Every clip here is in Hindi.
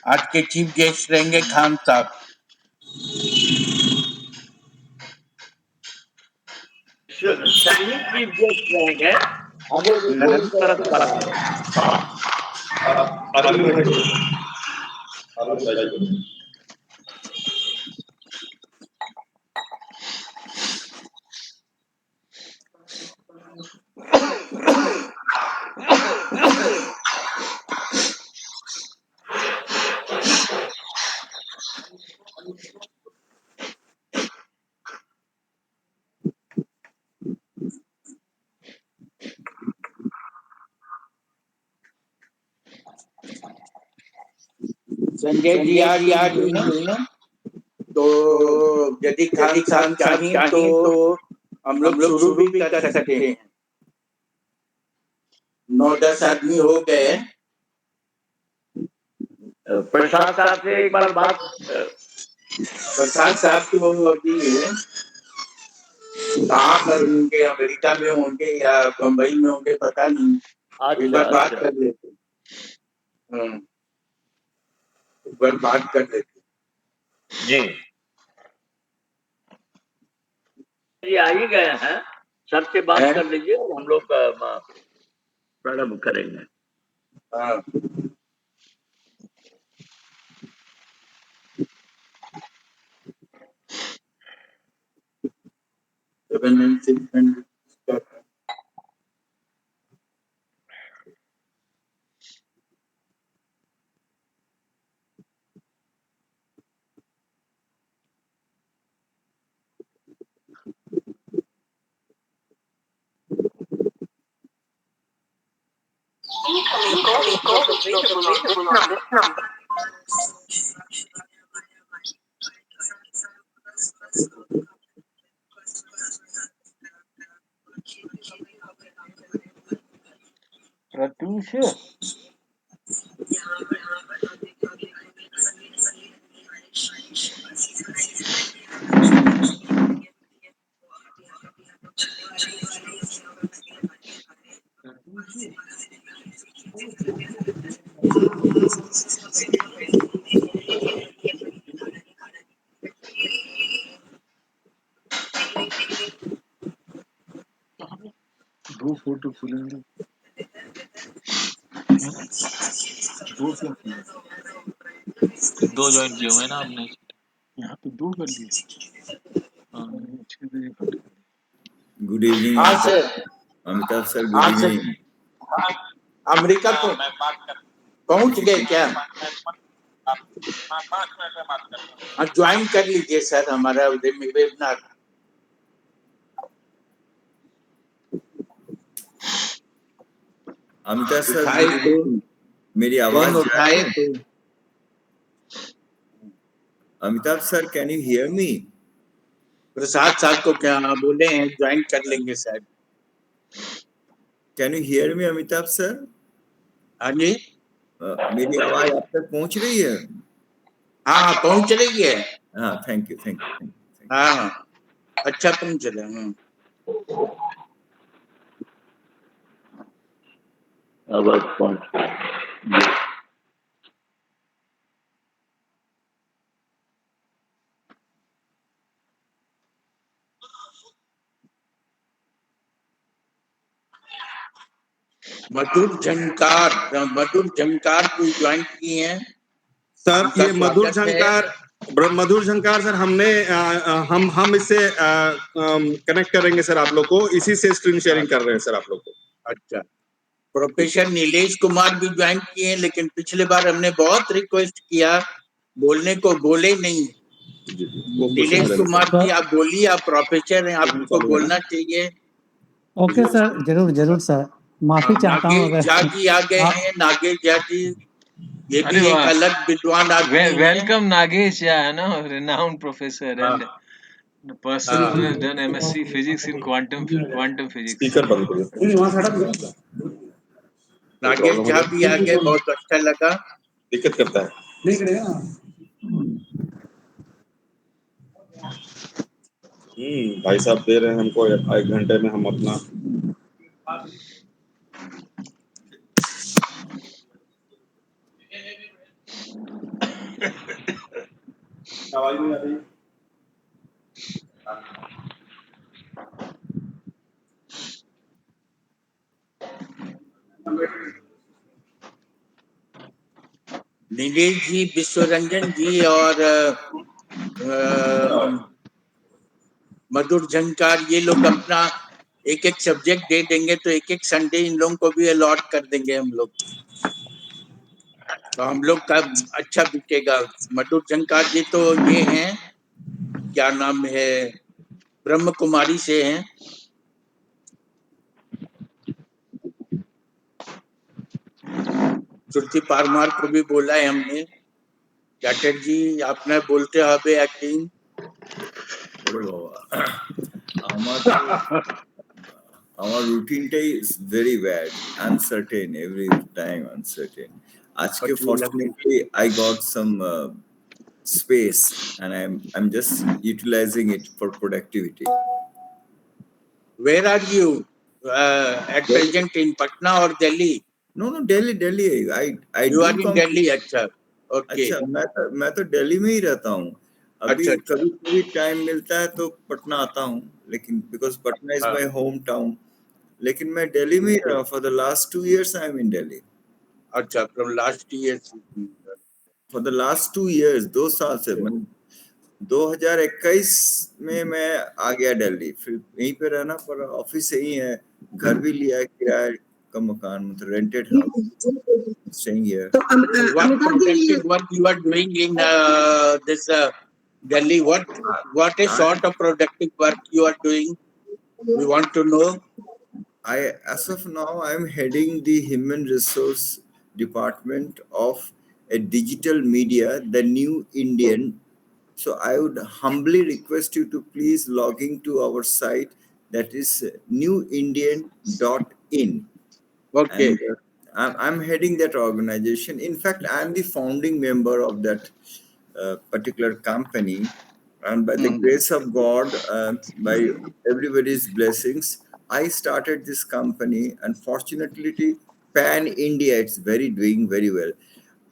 आज के चीफ गेस्ट रहेंगे खान साहब। शाही चीफ गेस्ट रहेंगे। अगर दोनों तरफ बात संजय जी आज हुई है, तो यदि खान साहब चाहें तो हम लोग शुरू भी कर सकते हैं। 9-10 आदमी हो गए। प्रसाद साहब से एक बार बात प्रसाद साहब तो अभी कहाँ पर होंगे, अमेरिका में होंगे या बम्बई में होंगे, पता नहीं। एक बार बात कर लेते। एक बार बात कर लेते जी आ ही गए हैं, सबसे बात कर लीजिए और हम लोग प्रारंभ करेंगे। हाँ। प्रत्यूष दो फोटो खुलेंगे, दो ज्वाइन किए हुए ना आपने, यहाँ पे दो कर लिए। Good evening Amitabh sir, good evening. America तो पहुंच गए क्या? ज्वाइन कर लीजिए सर हमारा वेबिनार। अमिताभ सर, मेरी आवाज उठाए तो। Amitabh sir, can you hear me? Prasad साहब को क्या बोले हैं, ज्वाइन कर लेंगे sir. Can you hear me Amitabh sir? हाँ जी, मेरी आवाज आप तक पहुंच रही है? हाँ पहुंच रही है। हाँ, thank you, thank you, thank you. हाँ अच्छा पहुंच रहे। मधुर झंकार को ज्वाइन किए हैं सर। ये मधुर झंकार सर, हम इससे कनेक्ट करेंगे सर आप लोग को, इसी से स्क्रीन शेयरिंग कर रहे हैं सर आप लोग को। अच्छा, प्रोफेसर नीलेश कुमार भी ज्वाइन किए हैं, लेकिन पिछले बार हमने बहुत रिक्वेस्ट किया, बोलने को बोले नहीं। नीलेश कुमार जी आप बोलिए, आप प्रोफेसर हैं, आपको बोलना चाहिए। ओके सर, जरूर सर, माफी चाहता हूँ। नागेश झा जी आ गए हैं। नागेश झा जी ये भी एक अलग विद्वान आदमी है। वेलकम नागेश झा, है ना, renowned professor and the person who has done MSc physics in quantum physics. Speaker बंद करो। नागेश झा भी आ गए, बहुत अच्छा लगा। दिक्कत करता है, नहीं करेगा। भाई साहब दे रहे हैं हमको 1 घंटे में हम अपना आवाज नहीं आ रही। नीलेश जी, विश्वरंजन जी और मधुर झंकार, ये लोग अपना एक एक सब्जेक्ट दे देंगे तो एक एक संडे इन लोगों को भी अलॉट कर देंगे हम लोग, तो हम लोग का अच्छा बिकेगा। मधुर झंकार जी तो ये हैं, क्या नाम है, ब्रह्म कुमारी से हैं। श्रुति पारमार को भी बोला है हमने। जाटेर जी आपने बोलते হবে एक्टिंग। ওরে বাবা, আমার রুটিনটাই very bad, uncertain, every time uncertain. আজকে fortunately I got some space and I'm just utilizing it for productivity. Where are you at present, in Patna or Delhi? No, Delhi. I You do are in come. Delhi, अच्छा, okay. अच्छा, मैं तो दिल्ली में ही रहता हूँ अभी। अच्छा, कभी टाइम मिलता है तो पटना आता हूँ, लेकिन because Patna is my home town, लेकिन मैं दिल्ली में ही रहा। For the last 2 years I am in Delhi. अच्छा, from last years. For the last 2 years, 2 साल से। मैं 2021 में मैं आ गया दिल्ली, फिर यहीं पे रहना पर ऑफिस यही है, घर भी लिया है किराए का मकान, मतलब rented house, staying here. So, what productive work you are doing in this Delhi? What is sort of productive work you are doing? We want to know. As of now, I'm heading the human resource department of a digital media, the New Indian. So I would humbly request you to please log into our site, that is newindian.in. Okay. And I'm heading that organization. In fact, I'm the founding member of that particular company. And by the grace of God, by everybody's blessings, I started this company. Unfortunately, pan India, it's doing very well.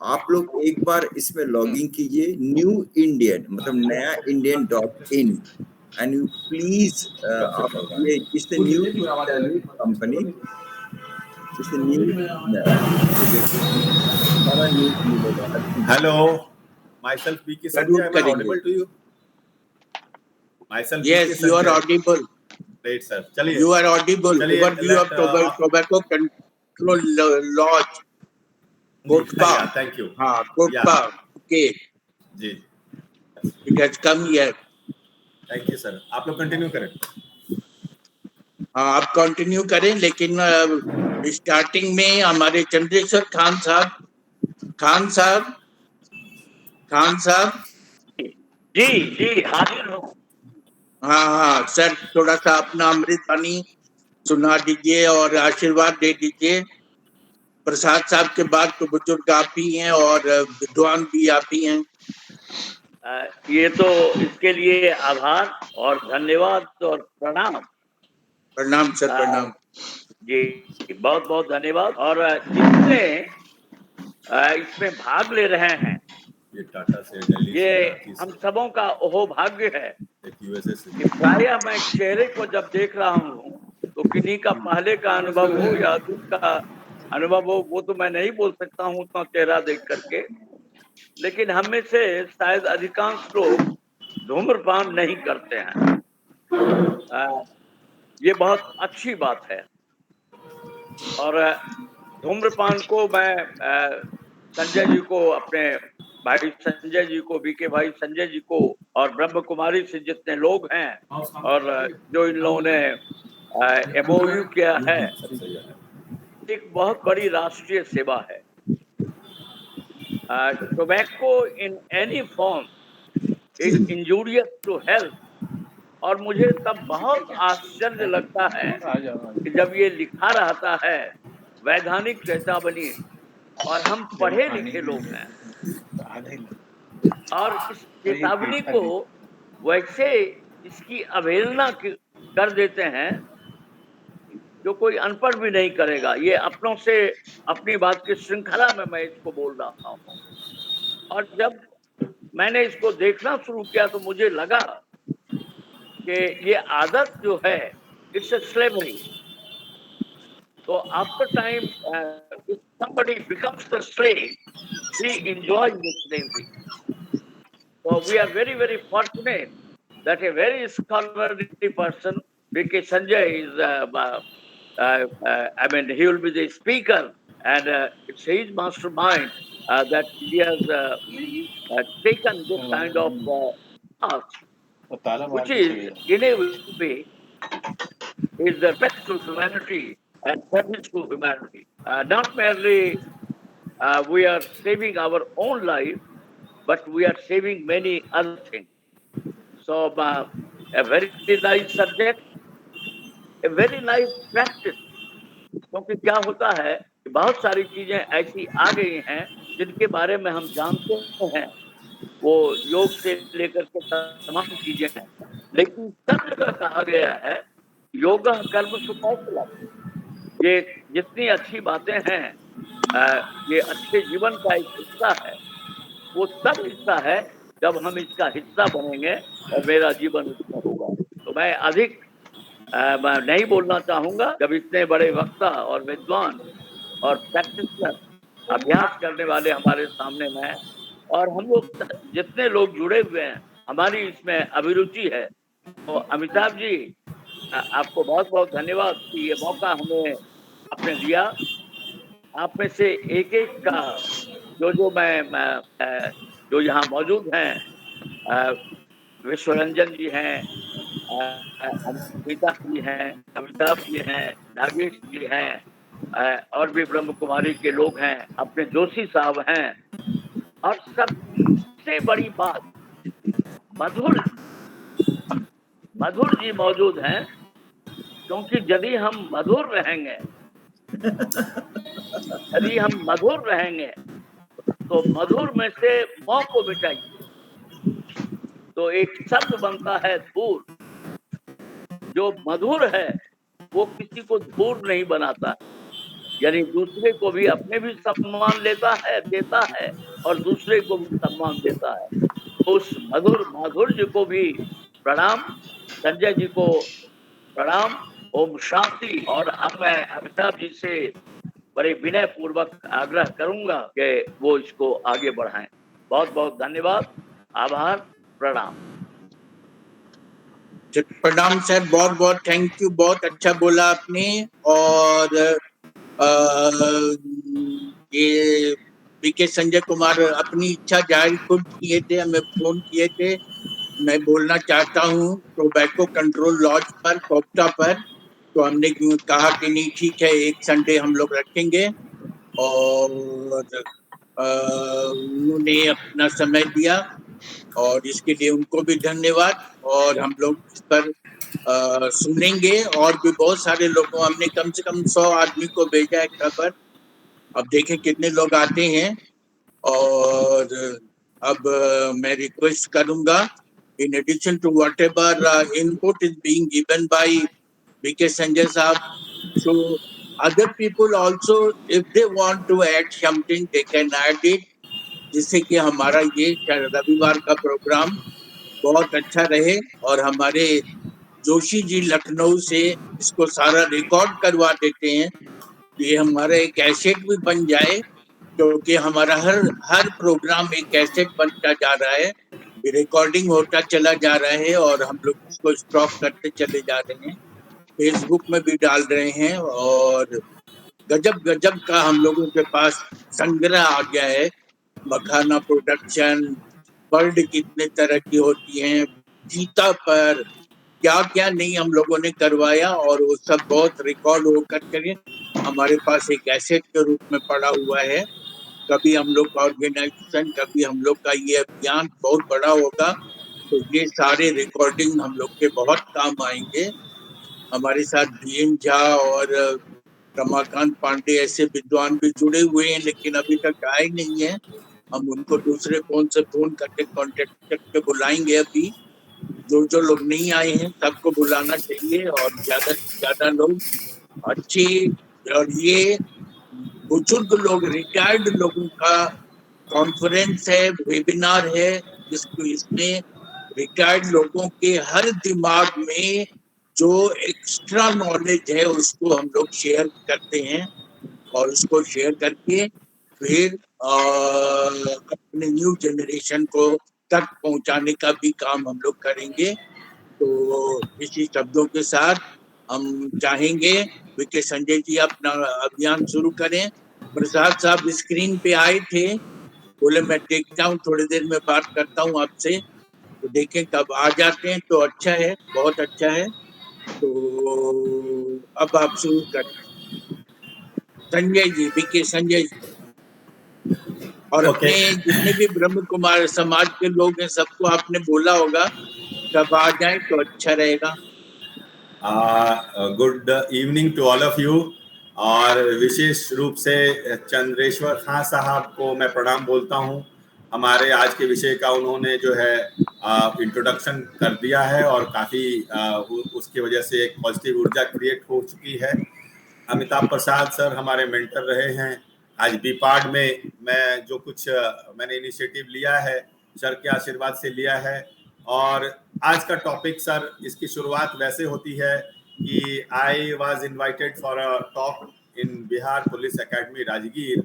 आप लोग एक बार इसमें लॉगिन कीजिए, न्यू इंडियन मतलब नया indian.in, एंड यू प्लीज ये इससे न्यू कंपनी, इससे न्यू सारा न्यूज़ मिलेगा। Hello, myself PK Sanjay, am I audible to you? Myself Yes, PK you are Sanjay. audible. Great sir, चलिए। You are audible. चलिए, Overview of tobacco control laws. Kotpa. Yeah, thank you. हाँ, Kotpa. Okay. जी, It has come here. Thank you sir. आप लोग कंटिन्यू करें। हाँ, आप कंटिन्यू करें, लेकिन स्टार्टिंग में हमारे चंद्रेश्वर खान साहब जी हाजिर हूँ। हाँ सर, थोड़ा सा अपना अमृत वाणी सुना दीजिए और आशीर्वाद दे दीजिए। प्रसाद साहब के बाद तो बुजुर्ग आप ही हैं और विद्वान भी आप ही हैं। ये तो इसके लिए आभार और धन्यवाद और प्रणाम। प्रणाम सर, प्रणाम जी, बहुत बहुत धन्यवाद। और जितने इसमें भाग ले रहे हैं, ये टाटा से, दिल्ली ये से, हम सबों का ओहो भाग्य है यूएसए से। कि प्रायः मैं चेहरे को जब देख रहा हूँ तो किन्हीं का पहले का अनुभव हो या दूसरा अनुभव हो, वो तो मैं नहीं बोल सकता हूँ उतना चेहरा देख करके, लेकिन हम में से शायद अधिकांश लोग धूम्रपान नहीं करते हैं। ये बहुत अच्छी बात है। और धूम्रपान को मैं संजय जी को, अपने भाई संजय जी को, बीके भाई संजय जी को और ब्रह्म कुमारी से जितने लोग हैं और जो इन लोगों ने एमओयू किया है, एक बहुत बड़ी राष्ट्रीय सेवा है। Tobacco in any form is injurious to health. और मुझे तब बहुत आश्चर्य लगता है कि जब ये लिखा रहता है वैधानिक चेतावनी, और हम पढ़े लिखे लोग हैं और इस चेतावनी को वैसे इसकी अवहेलना कर देते हैं जो कोई अनपढ़ भी नहीं करेगा। ये अपनों से अपनी बात की श्रृंखला में मैं इसको बोल रहा हूँ। और जब मैंने इसको देखना शुरू किया तो मुझे लगा कि ये आदत जो है it's a slavery. So after time, if somebody becomes the slave, he enjoys the slavery. So we are very, very fortunate that a very scholarly person, B.K. Sanjay, is, I mean, he will be the speaker, and it's his mastermind that he has taken this kind of task, which is, in a way, is the respect to humanity and service to humanity. Not merely we are saving our own life, but we are saving many other things. So a very nice subject, a very nice practice. क्योंकि क्या होता है कि बहुत सारी चीजें ऐसी आ गई हैं जिनके बारे में हम जानते हैं, वो योग से लेकर के तमाम चीजें हैं, लेकिन सब जगह कहा गया है योग कर्म सुकौशलम. ये जितनी अच्छी बातें हैं, ये अच्छे जीवन का एक हिस्सा है. वो सब हिस्सा है जब हम इसका हिस्सा बनेंगे और मेरा जीवन उसमें होगा. तो मैं अधिक मैं नहीं बोलना चाहूंगा. जब इतने बड़े वक्ता और विद्वान और प्रैक्टिशनर अभ्यास करने वाले हमारे सामने में, और हम लोग जितने लोग जुड़े हुए हैं, हमारी इसमें अभिरुचि है. तो अमिताभ जी, आपको बहुत बहुत धन्यवाद कि ये मौका हमें आपने दिया. आप में से एक एक का जो मैं जो यहाँ मौजूद हैं, विश्वरंजन जी हैं, अमिता जी हैं, अमिताभ जी हैं, नागेश जी हैं, और भी ब्रह्म कुमारी के लोग हैं, अपने जोशी साहब हैं, और सबसे बड़ी बात मधुर जी मौजूद हैं. क्योंकि यदि हम मधुर रहेंगे तो मधुर में से मौ को मिटाइए तो एक शब्द बनता है धूर. जो मधुर है वो किसी को धूर नहीं बनाता, यानी दूसरे को भी, अपने भी सम्मान लेता है, देता है, और दूसरे को भी सम्मान देता है. तो उस माधुर जी को भी प्रणाम, संजय जी को प्रणाम, ओम शांति. और अब मैं अमिताभ जी से बड़े विनय पूर्वक आग्रह करूंगा कि वो इसको आगे बढ़ाएं. बहुत बहुत धन्यवाद, आभार, प्रणाम. प्रणाम सर, बहुत बहुत थैंक यू. बहुत अच्छा बोला आपने. और ये बीके संजय कुमार अपनी इच्छा जाहिर खुद किए थे, हमें फोन किए थे. मैं बोलना चाहता हूँ टोबैको कंट्रोल लॉज पर, कोप्टा पर. तो हमने कहा कि नहीं ठीक है, एक संडे हम लोग रखेंगे, और उन्होंने अपना समय दिया, और इसके लिए उनको भी धन्यवाद. और हम लोग इस पर सुनेंगे, और भी बहुत सारे लोगों, हमने कम से कम 100 आदमी को भेजा है खबर. अब देखें कितने लोग आते हैं. और अब मैं रिक्वेस्ट करूंगा, in addition to whatever input is being given by B.K. Sanjay Saab, so other people also, if they want to add something, they can add it, जिससे कि हमारा ये रविवार का प्रोग्राम बहुत अच्छा रहे. और हमारे जोशी जी लखनऊ से इसको सारा रिकॉर्ड करवा देते हैं. ये हमारा एक एसेट भी बन जाए, क्योंकि हमारा हर प्रोग्राम एक एसेट बनता जा रहा है, रिकॉर्डिंग होता चला जा रहा है, और हम लोग इसको स्टॉक करते चले जा रहे हैं, फेसबुक में भी डाल रहे हैं. और गजब का हम लोगों के पास संग्रह आ गया है. मखाना प्रोडक्शन, वर्ल्ड कितने तरह की होती हैं, चीता पर क्या क्या नहीं हम लोगों ने करवाया, और वो सब बहुत रिकॉर्ड होकर हमारे पास एक एसेट के रूप में पड़ा हुआ है. कभी हम लोग का ऑर्गेनाइजेशन, कभी हम लोग का ये अभियान बहुत बड़ा होगा, तो ये सारे रिकॉर्डिंग हम लोग के बहुत काम आएंगे. हमारे साथ बीएन झा और रमाकांत पांडे ऐसे विद्वान भी जुड़े हुए हैं, लेकिन अभी तक आए नहीं है. हम उनको दूसरे फोन से फोन करके कॉन्टेक्ट करके बुलाएंगे. अभी जो लोग नहीं आए हैं सबको बुलाना चाहिए, और ज्यादा से ज्यादा लोग अच्छे, और ये बुजुर्ग लोग, रिटायर्ड लोगों का कॉन्फ्रेंस है, वेबिनार है, इसमें रिटायर्ड लोगों के हर दिमाग में जो एक्स्ट्रा नॉलेज है उसको हम लोग शेयर करते हैं, और उसको शेयर करके फिर अपने न्यू जनरेशन को तक पहुंचाने का भी काम हम लोग करेंगे। तो इसी शब्दों के साथ हम चाहेंगे वीके संजय जी अपना अभियान शुरू करें। प्रसाद साहब स्क्रीन पे आए थे, बोले मैं देखता हूँ, थोड़ी देर में बात करता हूँ आपसे, तो देखें कब आ जाते हैं तो अच्छा है, बहुत अच्छा है। तो अब आप शुरू करें संजय जी, वीके संजय जी। और अपने जितने भी ब्रह्म कुमार समाज के लोग हैं सबको आपने बोला होगा कब आ जाए तो अच्छा रहेगा। Good evening to all of you, और विशेष रूप से चंद्रेश्वर खां साहब को मैं प्रणाम बोलता हूं। हमारे आज के विषय का उन्होंने जो है इंट्रोडक्शन कर दिया है, और काफ़ी उसकी वजह से एक पॉजिटिव ऊर्जा क्रिएट हो चुकी है। अमिताभ प्रसाद सर हमारे मेंटर रहे हैं। आज बीपाड में मैं जो कुछ मैंने इनिशिएटिव लिया है सर के आशीर्वाद से लिया है। और आज का टॉपिक सर, इसकी शुरुआत वैसे होती है कि I was invited for a talk in Bihar police academy Rajgir,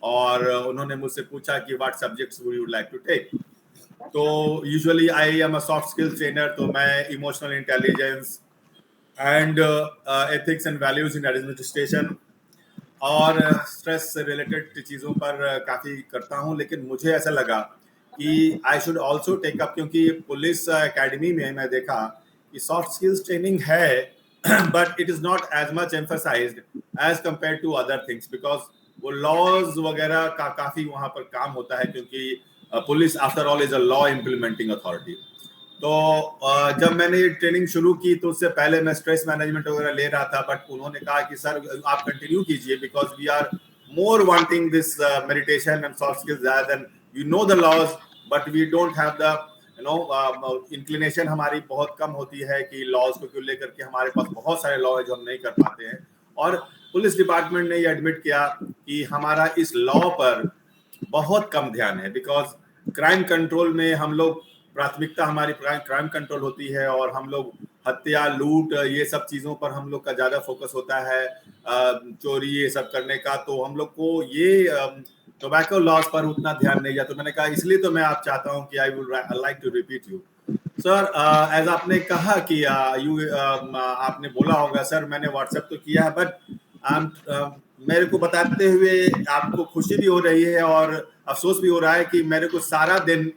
और उन्होंने मुझसे पूछा कि what subjects would you like to take. तो usually I am a soft skills trainer, तो मैं emotional intelligence and ethics and values in administration और स्ट्रेस से रिलेटेड चीज़ों पर काफ़ी करता हूँ। लेकिन मुझे ऐसा लगा कि I should also take up, क्योंकि पुलिस एकेडमी में मैं देखा कि सॉफ्ट स्किल्स ट्रेनिंग है but it is not as much emphasised as compare to other things, because वो लॉज वगैरह का काफ़ी वहाँ पर काम होता है, क्योंकि police after all is a law implementing authority. तो जब मैंने ये ट्रेनिंग शुरू की तो उससे पहले मैं स्ट्रेस मैनेजमेंट वगैरह ले रहा था, बट उन्होंने कहा कि सर आप कंटिन्यू कीजिए, because we are more wanting this meditation and soft skills that and we know the laws but we don't have the inclination. हमारी बहुत कम होती है कि लॉज को क्यों लेकर के हमारे पास बहुत सारे लॉ है जो हम नहीं कर पाते हैं। और पुलिस डिपार्टमेंट ने ये एडमिट किया कि हमारा इस लॉ पर बहुत कम ध्यान है, बिकॉज क्राइम कंट्रोल में हम लोग प्राथमिकता हमारी क्राइम कंट्रोल होती है, और हम लोग हत्या लूट ये सब चीज़ों पर हम लोग का ज़्यादा फोकस होता है, चोरी ये सब करने का। तो हम लोग को ये टोबैको लॉस पर उतना ध्यान नहीं दिया। तो मैंने कहा इसलिए तो मैं आप चाहता हूँ कि I would like to repeat you sir. As आपने कहा कि आपने बोला होगा सर, मैंने व्हाट्सएप तो किया है, बट मेरे को बताते हुए आपको खुशी भी हो रही है और अफसोस भी हो रहा है कि मेरे को सारा दिन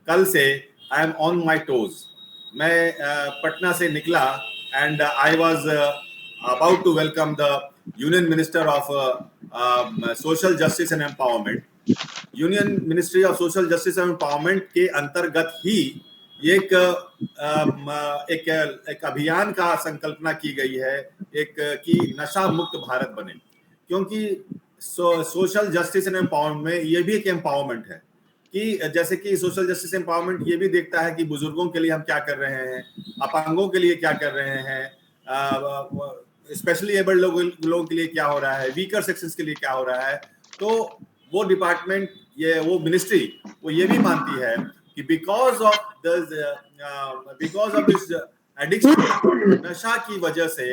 कल से I am on my toes. मैं पटना से निकला and I was about to welcome the union minister of social justice and empowerment. Union ministry of social justice and empowerment के अंतर्गत ही एक अभियान का संकल्पना की गई है, एक कि नशा मुक्त भारत बने, क्योंकि सोशल जस्टिस एंड एम्पावरमेंट में ये भी एक एम्पावरमेंट है कि जैसे कि सोशल जस्टिस एम्पावरमेंट ये भी देखता है कि बुजुर्गों के लिए हम क्या कर रहे हैं, अपांगों के लिए क्या कर रहे हैं, स्पेशली एबल्ड लोगों के लिए क्या हो रहा है, वीकर सेक्शंस के लिए क्या हो रहा है। तो वो डिपार्टमेंट, ये वो मिनिस्ट्री वो ये भी मानती है कि बिकॉज ऑफ दिस एडिक्शन, नशा की वजह से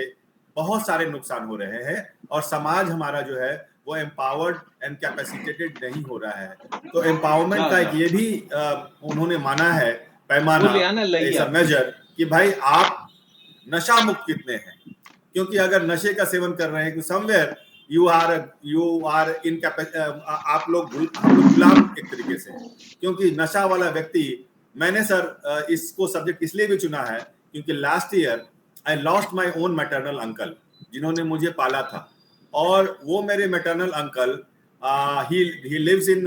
बहुत सारे नुकसान हो रहे हैं और समाज हमारा जो है वो एम्पावर्ड एंड कैपेसिटेटेड नहीं हो रहा है। तो एम्पावरमेंट का ये भी उन्होंने माना है पैमाना, ऐसा मेजर कि भाई आप नशा मुक्त कितने हैं, क्योंकि अगर नशे का सेवन कर रहे हैं तो समवेयर यू आर इन आप लोग गुलाम एक तरीके से, क्योंकि नशा वाला व्यक्ति, मैंने सर इसको सब्जेक्ट इसलिए भी चुना है क्योंकि last year I lost my own maternal uncle जिन्होंने मुझे पाला था, और वो मेरे मैटरनल अंकल ही लिव्स इन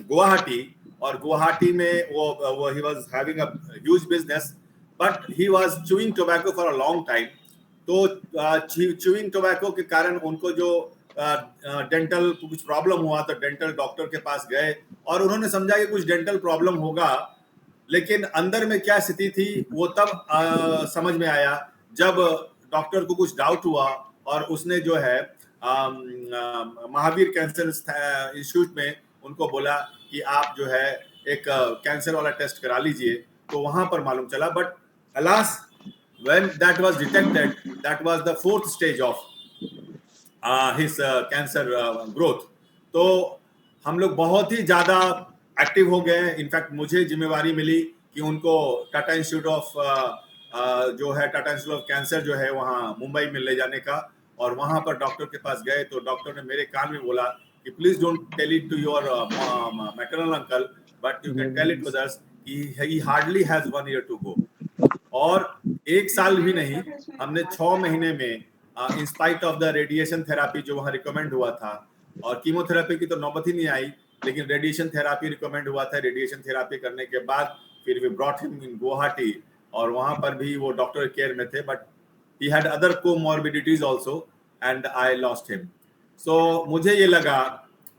गुवाहाटी, और गुवाहाटी में वो he was having a huge business but he was chewing tobacco for a long time. तो चूइंग टोबैको के कारण उनको जो डेंटल कुछ प्रॉब्लम हुआ तो डेंटल डॉक्टर के पास गए और उन्होंने समझा कि कुछ डेंटल प्रॉब्लम होगा, लेकिन अंदर में क्या स्थिति थी वो तब समझ में आया जब डॉक्टर को कुछ डाउट हुआ और उसने जो है महावीर कैंसर इंस्टीट्यूट में उनको बोला कि आप जो है एक कैंसर वाला टेस्ट करा लीजिए, तो वहां पर मालूम चला। But alas when that was detected, that was the 4th stage of his cancer growth। तो हम लोग बहुत ही ज़्यादा एक्टिव हो गए। इनफैक्ट मुझे जिम्मेवारी मिली कि उनको टाटा इंस्टीट्यूट ऑफ जो है टाटा इंस्टीट्यूट ऑफ कैंसर जो है वहाँ मुंबई में ले जाने का। और वहाँ पर डॉक्टर के पास गए तो डॉक्टर ने मेरे कान में बोला कि please don't tell it to your maternal uncle, but you can tell it with us he hardly has 1 year to go. और 1 साल भी नहीं, हमने 6 महीने में in spite of the radiation therapy जो वहाँ रिकमेंड हुआ था, और कीमोथेरापी की तो नौबत ही नहीं आई, लेकिन रेडिएशन थेरापी रिकमेंड हुआ था। रेडिएशन थेरापी करने के बाद फिर we brought him in Guwahati, और वहाँ पर भी वो डॉक्टर केयर में थे, but he had other comorbidities also and I lost him. So मुझे ये लगा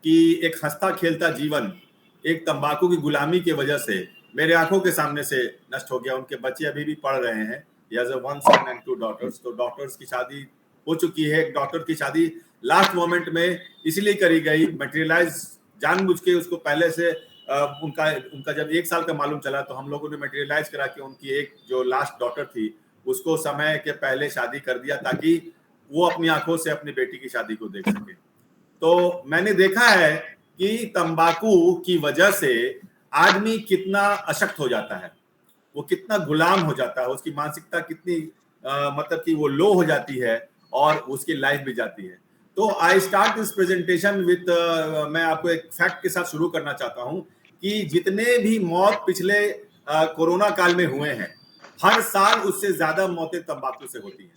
कि एक हंसता खेलता जीवन एक तंबाकू की गुलामी की वजह से मेरे आंखों के सामने से नष्ट हो गया। उनके बच्चे अभी भी पढ़ रहे हैं। He has 1 son and 2 daughters। तो डॉक्टर्स की शादी हो चुकी है। एक डॉक्टर की शादी लास्ट मोमेंट में इसलिए करी गई, मटेरियलाइज जानबूझ के उसको पहले से उनका जब 1 साल का मालूम चला तो हम लोगों ने मटेरियलाइज करा कि उनकी एक जो लास्ट डॉटर थी उसको समय के पहले शादी कर दिया ताकि वो अपनी आंखों से अपनी बेटी की शादी को देख सके। तो मैंने देखा है कि तंबाकू की वजह से आदमी कितना अशक्त हो जाता है, वो कितना गुलाम हो जाता है, उसकी मानसिकता कितनी मतलब कि वो लो हो जाती है और उसकी लाइफ भी जाती है। तो I start this presentation with मैं आपको एक फैक्ट के साथ शुरू करना चाहता हूं कि जितने भी मौत पिछले कोरोना काल में हुए हैं, हर साल उससे ज्यादा मौतें तंबाकू से होती हैं।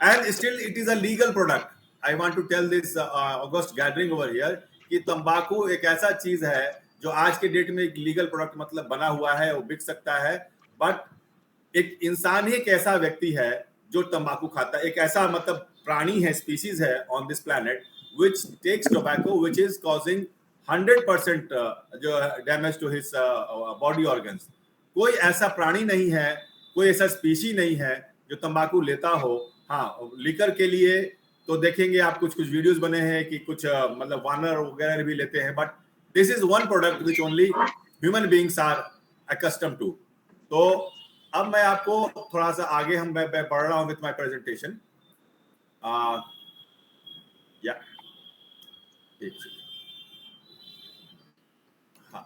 And still it is a legal product. I want to tell this august gathering over here कि तंबाकू एक ऐसा चीज है जो आज के डेट में एक लीगल प्रोडक्ट मतलब बना हुआ है, वो बिक सकता है। बट एक इंसान ही एक ऐसा व्यक्ति है जो तंबाकू खाता है, एक ऐसा मतलब प्राणी है, स्पीसीज है on this planet which takes tobacco which is causing 100% जो damage to his body organs. कोई ऐसा प्राणी नहीं है, कोई ऐसा स्पीशी नहीं है जो तंबाकू लेता हो। हाँ, लिकर के लिए तो देखेंगे आप कुछ वीडियोस बने हैं कि कुछ मतलब वानर वगैरह भी लेते हैं, but this is one product which only human beings are accustomed to। तो अब मैं आपको थोड़ा सा आगे मैं बढ़ रहा हूं with my presentation। या हाँ,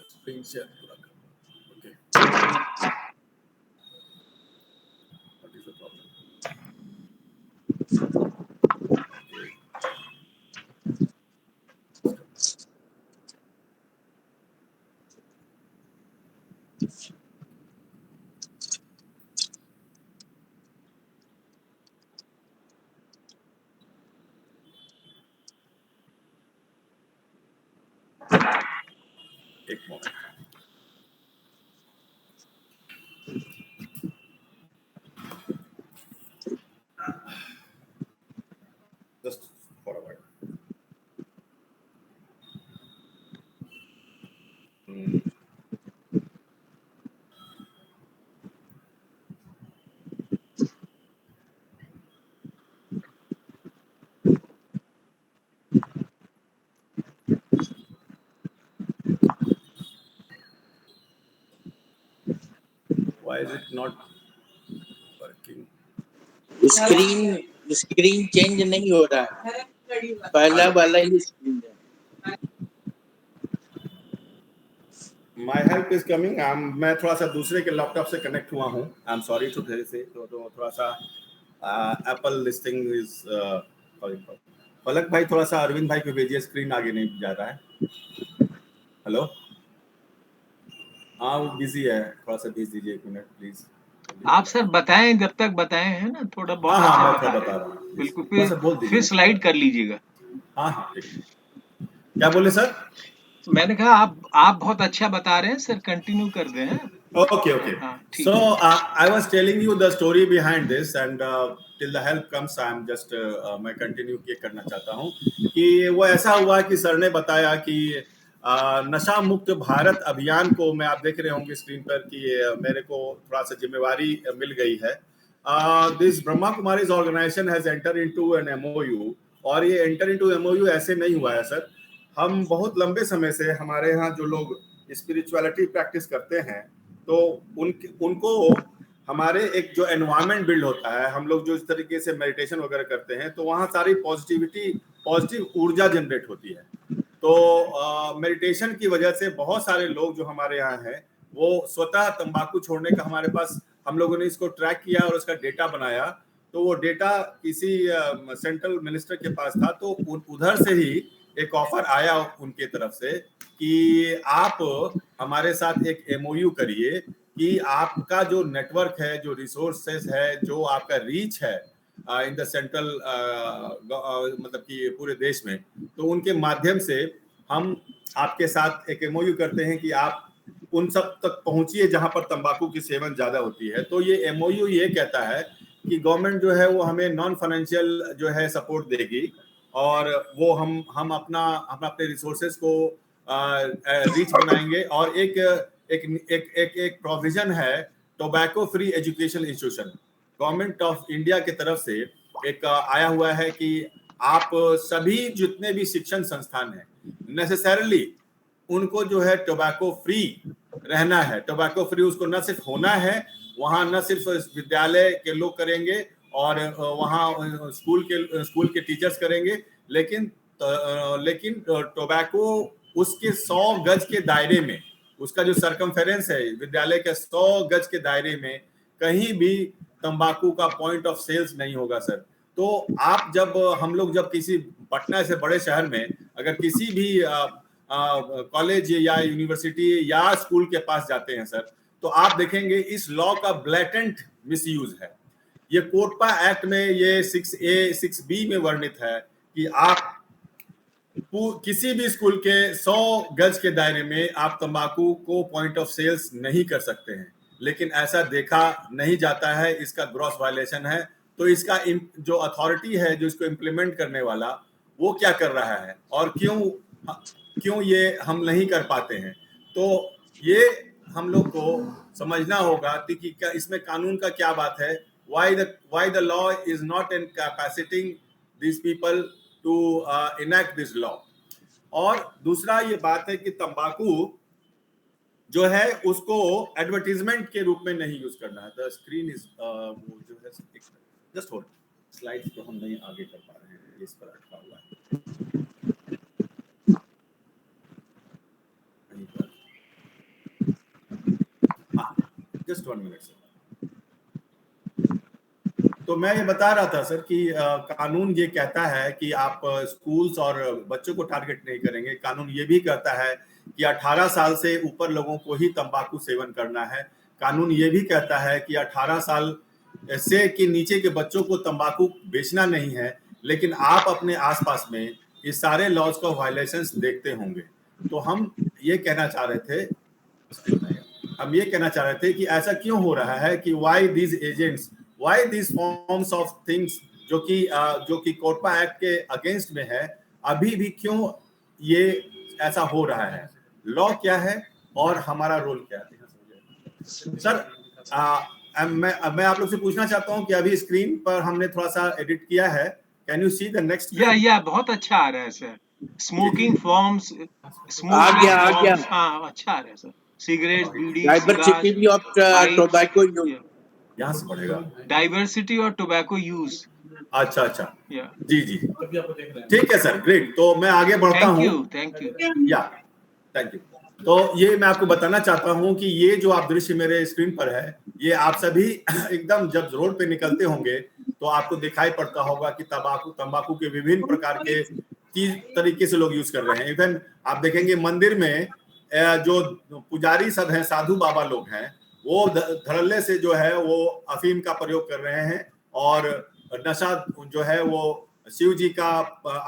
स्क्रीन शेयर पूरा कर। Okay, what is the problem? एक moment. Just for a while। Why is it not working? Screen change नहीं हो रहा है, पहला वाला ही स्क्रीन है। My help is coming। मैं थोड़ा सा दूसरे के लैपटॉप से कनेक्ट हुआ हूँ। आई एम सॉरी टू से तो थोड़ा सा एप्पल लिस्टिंग इज पलक भाई थोड़ा सा अरविंद भाई को भेजिए, स्क्रीन आगे नहीं जा रहा है। हेलो, हाँ वो बिजी है, थोड़ा सा भेज दीजिए 1 मिनट प्लीज। आप सर बताएं, जब तक बताए हैं ना थोड़ा बहुत हाँ, अच्छा मैं बता बता रहे रहा हैं। हूँ, बिल्कुल, फिर स्लाइड कर लीजिएगा। हाँ हाँ ठीक है। क्या बोले सर? मैंने कहा आप बहुत अच्छा बता रहे हैं सर, कंटिन्यू कर दें। Okay, okay। So I was telling you the story behind this and till the help comes I'm just मैं कंटिन्यू करना चाहता हूँ कि वो ऐसा हुआ कि सर ने बताया कि नशा मुक्त भारत अभियान को, मैं आप देख रहे होंगे स्क्रीन पर कि मेरे को थोड़ा सा जिम्मेवारी मिल गई है। This Brahma Kumaris organisation has enter into an MOU, और ये एंटर इनटू MOU ऐसे नहीं हुआ है सर। हम बहुत लंबे समय से हमारे यहाँ जो लोग स्पिरिचुअलिटी प्रैक्टिस करते हैं तो उनको हमारे एक जो एनवायरनमेंट बिल्ड होता है, हम लोग जो इस तरीके से मेडिटेशन वगैरह करते हैं तो वहाँ सारी पॉजिटिव ऊर्जा जनरेट होती है। तो मेडिटेशन की वजह से बहुत सारे लोग जो हमारे यहाँ हैं वो स्वतः तंबाकू छोड़ने का हमारे पास, हम लोगों ने इसको ट्रैक किया और उसका डेटा बनाया। तो वो डेटा किसी सेंट्रल मिनिस्टर के पास था, तो उधर से ही एक ऑफर आया उनके तरफ से कि आप हमारे साथ एक MOU करिए कि आपका जो नेटवर्क है, जो रिसोर्सेस है, जो आपका रीच है इन द सेंट्रल मतलब कि पूरे देश में, तो उनके माध्यम से हम आपके साथ एक MOU करते हैं कि आप उन सब तक पहुंचिए जहां पर तंबाकू की सेवन ज्यादा होती है। तो ये MOU ये कहता है कि गवर्नमेंट जो है वो हमें नॉन फाइनेंशियल जो है सपोर्ट देगी और वो हम अपने रिसोर्सेज को रीच बनाएंगे। और एक प्रोविजन है tobacco free education institution, government of India की तरफ से एक आया हुआ है कि आप सभी जितने भी शिक्षण संस्थान हैं नेसेसरली उनको जो है टोबैको फ्री रहना है। टोबैको फ्री उसको न सिर्फ होना है, वहाँ न सिर्फ विद्यालय के लोग करेंगे और वहाँ स्कूल के टीचर्स करेंगे, लेकिन टोबैको उसके 100 गज के दायरे में, उसका जो सर्कमफेरेंस है विद्यालय के 100 गज के दायरे में कहीं भी तंबाकू का पॉइंट ऑफ सेल्स नहीं होगा सर। तो आप हम लोग जब किसी पटना से बड़े शहर में अगर किसी भी कॉलेज या यूनिवर्सिटी या स्कूल के पास जाते हैं सर, तो आप देखेंगे इस लॉ का ब्लैटेंट मिसयूज है। ये कोटपा एक्ट में ये 6A 6B में वर्णित है कि आप किसी भी स्कूल के 100 गज के दायरे में आप तंबाकू को पॉइंट ऑफ सेल्स नहीं कर सकते हैं, लेकिन ऐसा देखा नहीं जाता है, इसका ग्रॉस वायलेशन है। तो इसका जो अथॉरिटी है जो इसको इम्प्लीमेंट करने वाला, वो क्या कर रहा है और क्यों ये हम नहीं कर पाते हैं। तो ये हम लोग को समझना होगा कि इसमें कानून का क्या बात है, why the law is not incapacitating these people to enact this law। और दूसरा ये बात है कि तंबाकू जो है उसको एडवर्टीजमेंट के रूप में नहीं यूज करना है। द स्क्रीन इज वो जो है जस्ट होल्ड, स्लाइड्स को हम नहीं आगे कर पा रहे हैं, इस पर अटका हुआ है। Just 1 minute sir. तो मैं ये बता रहा था सर कि कानून ये कहता है कि आप स्कूल्स और बच्चों को टारगेट नहीं करेंगे। कानून ये भी कहता है कि 18 साल से ऊपर लोगों को ही तंबाकू सेवन करना है। कानून ये भी कहता है कि 18 साल से के नीचे के बच्चों को तंबाकू बेचना नहीं है। लेकिन आप अपने आसपास में इस सारे लॉज का वायलेशंस देखते होंगे। तो हम ये कहना चाह रहे थे कि ऐसा क्यों हो रहा है कि why these forms of things जो कि कोटपा एक्ट के अगेंस्ट में है, अभी भी क्यों ये ऐसा हो रहा है, लॉ क्या है और हमारा रोल क्या है। सर मैं आप लोग से पूछना चाहता हूं कि अभी स्क्रीन पर हमने थोड़ा सा एडिट किया है, can you see the next. या बहुत अच्छा आ रहा है सर। स्मोकिंग फॉर्म्स आ गया हाँ अच्छा आ रहा है sir. Cigarette, bidi, diversity of tobacco use, यहाँ से बढ़ेगा डाइवर्सिटी और टोबैको यूज। अच्छा जी ठीक है सर, ग्रेट। तो मैं आगे बढ़ता हूँ। Thank you thank you. तो ये मैं आपको बताना चाहता हूँ कि ये जो आप दृश्य मेरे स्क्रीन पर है, ये आप सभी एकदम जब रोड पे निकलते होंगे तो आपको दिखाई पड़ता होगा कि तंबाकू के विभिन्न प्रकार के तरीके से लोग यूज कर रहे हैं। इवन आप देखेंगे मंदिर में जो पुजारी सब हैं, साधु बाबा लोग हैं, वो धड़ल्ले से जो है वो अफीम का प्रयोग कर रहे हैं और नशा जो है वो शिव जी का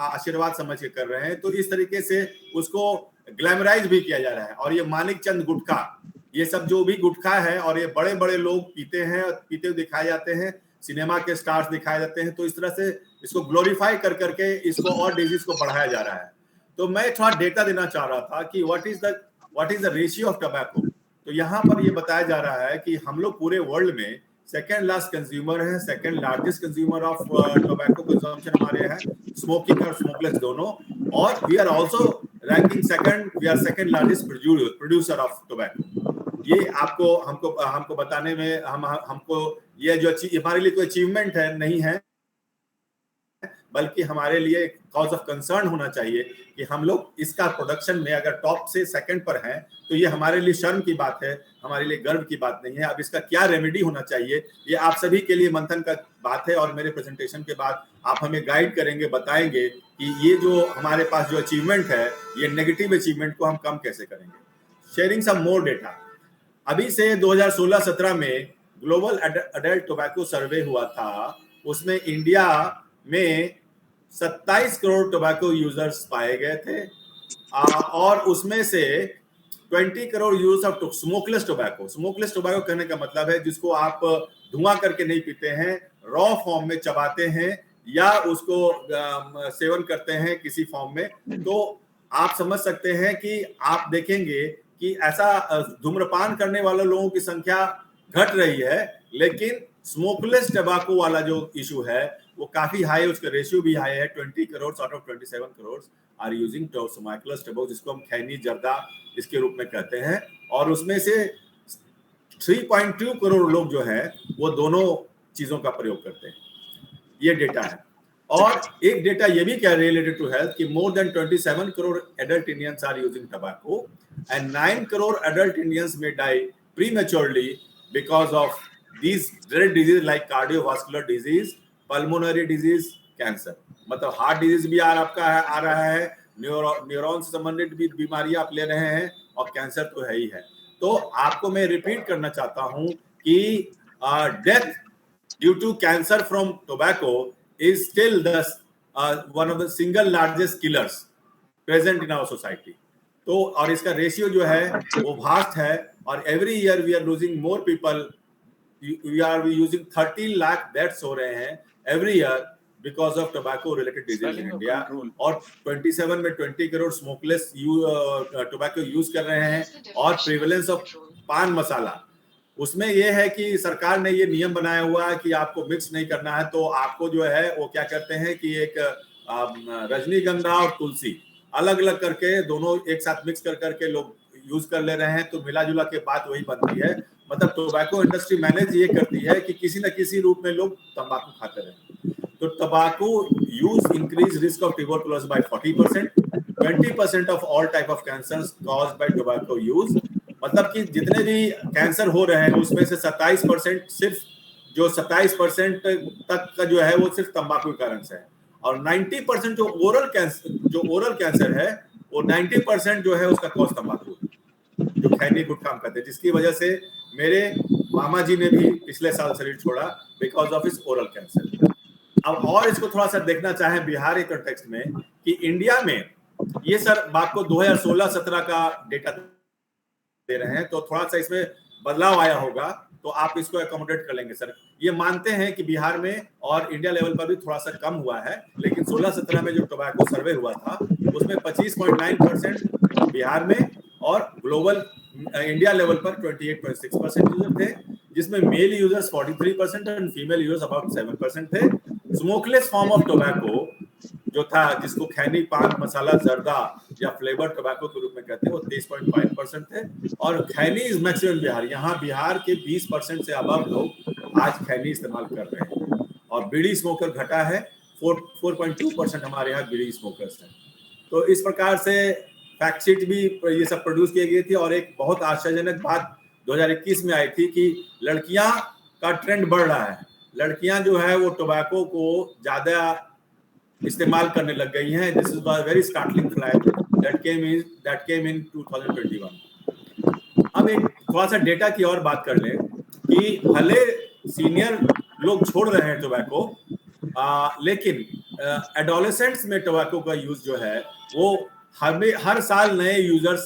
आशीर्वाद समझ के कर रहे हैं। तो इस तरीके से उसको ग्लैमराइज भी किया जा रहा है। और ये मानिक चंद गुटखा, ये सब जो भी गुटखा है, और ये बड़े बड़े लोग पीते हैं, पीते हुए दिखाए जाते हैं, सिनेमा के स्टार्स दिखाए जाते हैं। तो इस तरह से इसको ग्लोरीफाई कर करके इसको और डिजीज को बढ़ाया जा रहा है। तो मैं थोड़ा डेटा देना चाह रहा था कि what is the ratio of tobacco. तो यहाँ पर ये बताया जा रहा है कि हम लोग पूरे वर्ल्ड में सेकेंड लार्जेस्ट कंज्यूमर है, second largest consumer of tobacco consumption हमारे हैं, स्मोकिंग और स्मोकलेस दोनों। और we are also ranking second, we are second largest producer of tobacco. ये आपको हमको बताने में हमको ये जो हमारे लिए कोई अचीवमेंट है नहीं है, बल्कि हमारे लिए कॉज ऑफ कंसर्न होना चाहिए कि हम लोग इसका प्रोडक्शन में अगर टॉप से सेकंड पर हैं तो ये हमारे लिए शर्म की बात है, हमारे लिए गर्व की बात नहीं है। अब इसका क्या रेमेडी होना चाहिए, ये आप सभी के लिए मंथन का बात है, और मेरे प्रेजेंटेशन के बाद आप हमें गाइड करेंगे, बताएंगे कि ये जो हमारे पास जो अचीवमेंट है, ये नेगेटिव अचीवमेंट को हम कम कैसे करेंगे। Sharing some more data. अभी से 2016-17 में ग्लोबल अडल्ट टोबैको सर्वे हुआ था, उसमें इंडिया में 27 करोड़ टोबैको यूजर्स पाए गए थे, और उसमें से 20 crore users of smokeless tobacco. Smokeless tobacco कहने का मतलब है जिसको आप धुआं करके नहीं पीते हैं, रॉ फॉर्म में चबाते हैं या उसको सेवन करते हैं किसी फॉर्म में। तो आप समझ सकते हैं कि आप देखेंगे कि ऐसा धूम्रपान करने वाले लोगों की संख्या घट रही है, लेकिन स्मोकलेस टोबैको वाला जो इशू है वो काफी हाई है, उसका रेशियो भी हाई है। 20 crore out of 27 crore are using smokeless tobacco, जिसको हम खैनी जर्दा इसके रूप में कहते हैं, और उसमें से 3.2 करोड़ लोग जो है वो दोनों चीजों का प्रयोग करते हैं। ये डेटा है। और एक डेटा ये भी कह रिलेटेड टू हेल्थ कि more than 27 crore adult Indians are using tobacco and 9 crore adult Indians may die prematurely because of these dread diseases like cardiovascular disease, pulmonary disease, cancer. मतलब हार्ट डिजीज भी आ रहा है, न्यूरॉन से संबंधित भी बीमारियां आप ले रहे हैं, और कैंसर तो है ही है। तो आपको मैं रिपीट करना चाहता हूं कि death due to cancer from tobacco is still the one of the single largest killers present in our society. तो और इसका रेशियो जो है वो वास्ट है, और every year we are losing more people, we are using 30 lakh deaths हो रहे हैं every year because of tobacco related disease in India, और 27 में 20 करोड़ स्मोकलेस टोबैको यूज कर रहे हैं। और प्रिवेलेंस ऑफ पान मसाला, उसमें ये है कि सरकार ने ये नियम बनाया हुआ है कि आपको मिक्स नहीं करना है, तो आपको जो है वो क्या करते हैं कि एक रजनीगंधा और तुलसी अलग अलग करके दोनों एक साथ मिक्स कर करके लोग यूज कर ले रहे हैं, तो मिला जुला के बात वही बनती है। मतलब टोबैको इंडस्ट्री मैनेज ये करती है कि किसी न किसी रूप में लोग तंबाकू खाते रहे। तो tobacco use increase risk of tuberculosis by 40%, 20% of all type of cancers caused by tobacco use. मतलब कि जितने भी कैंसर हो रहे हैं उसमें से 27% सिर्फ जो 27% तक का जो है वो सिर्फ तंबाकू के कारण से है, और 90% जो ओरल कैंसर है वो 90% जो है उसका कॉज तंबाकू है, जो खैनी गुटखा कहते हैं, जिसकी वजह से मेरे मामा जी ने भी पिछले साल शरीर छोड़ा बिकॉज ऑफ इस ओरल कैंसर। अब और इसको थोड़ा सा देखना चाहें बिहार के कंटेक्स्ट में कि इंडिया में ये सर बात को 2016-17 का डेटा दे रहे हैं, तो थोड़ा सा इसमें बदलाव आया होगा, तो आप इसको अकोमोडेट कर लेंगे सर। ये मानते हैं कि बिहार में और इंडिया लेवल पर भी थोड़ा सा कम हुआ है, लेकिन 16-17 में जो टोबैको सर्वे हुआ था उसमें 25.9% बिहार में, और ग्लोबल इंडिया लेवल पर 28.6% यूजर थे, जिसमें मेल यूजर्स 43% और फीमेल यूजर्स अबाउट 7% थे। स्मोकलेस फॉर्म ऑफ टोबैको जो था, जिसको खैनी पान मसाला जर्दा या फ्लेवर टोबैको के रूप में कहते हैं, वो 23.5% थे, और खैनी इज मैक्सिमम बिहार। यहाँ बिहार के 20% से अबव लोग आज खैनी इस्तेमाल कर रहे हैं, और बीड़ी स्मोकर घटा है, 4.2% हमारे यहाँ बीड़ी स्मोकर्स हैं। तो इस प्रकार से फैक्ट शीट भी ये सब प्रोड्यूस की गई थी। और एक बहुत आश्चर्यजनक बात 2021 में आई थी कि लड़कियां का ट्रेंड बढ़ रहा है, लड़कियां जो है वो टोबैको को ज्यादा इस्तेमाल करने लग गई हैं। This is very startling flag that came in 2021। अब एक थोड़ा सा डेटा की और बात कर लें कि भले सीनियर लोग छोड़ रहे हैं टोबैको, लेकिन एडोलेसेंट्स में टोबैको का यूज जो है वो हर साल नए यूजर्स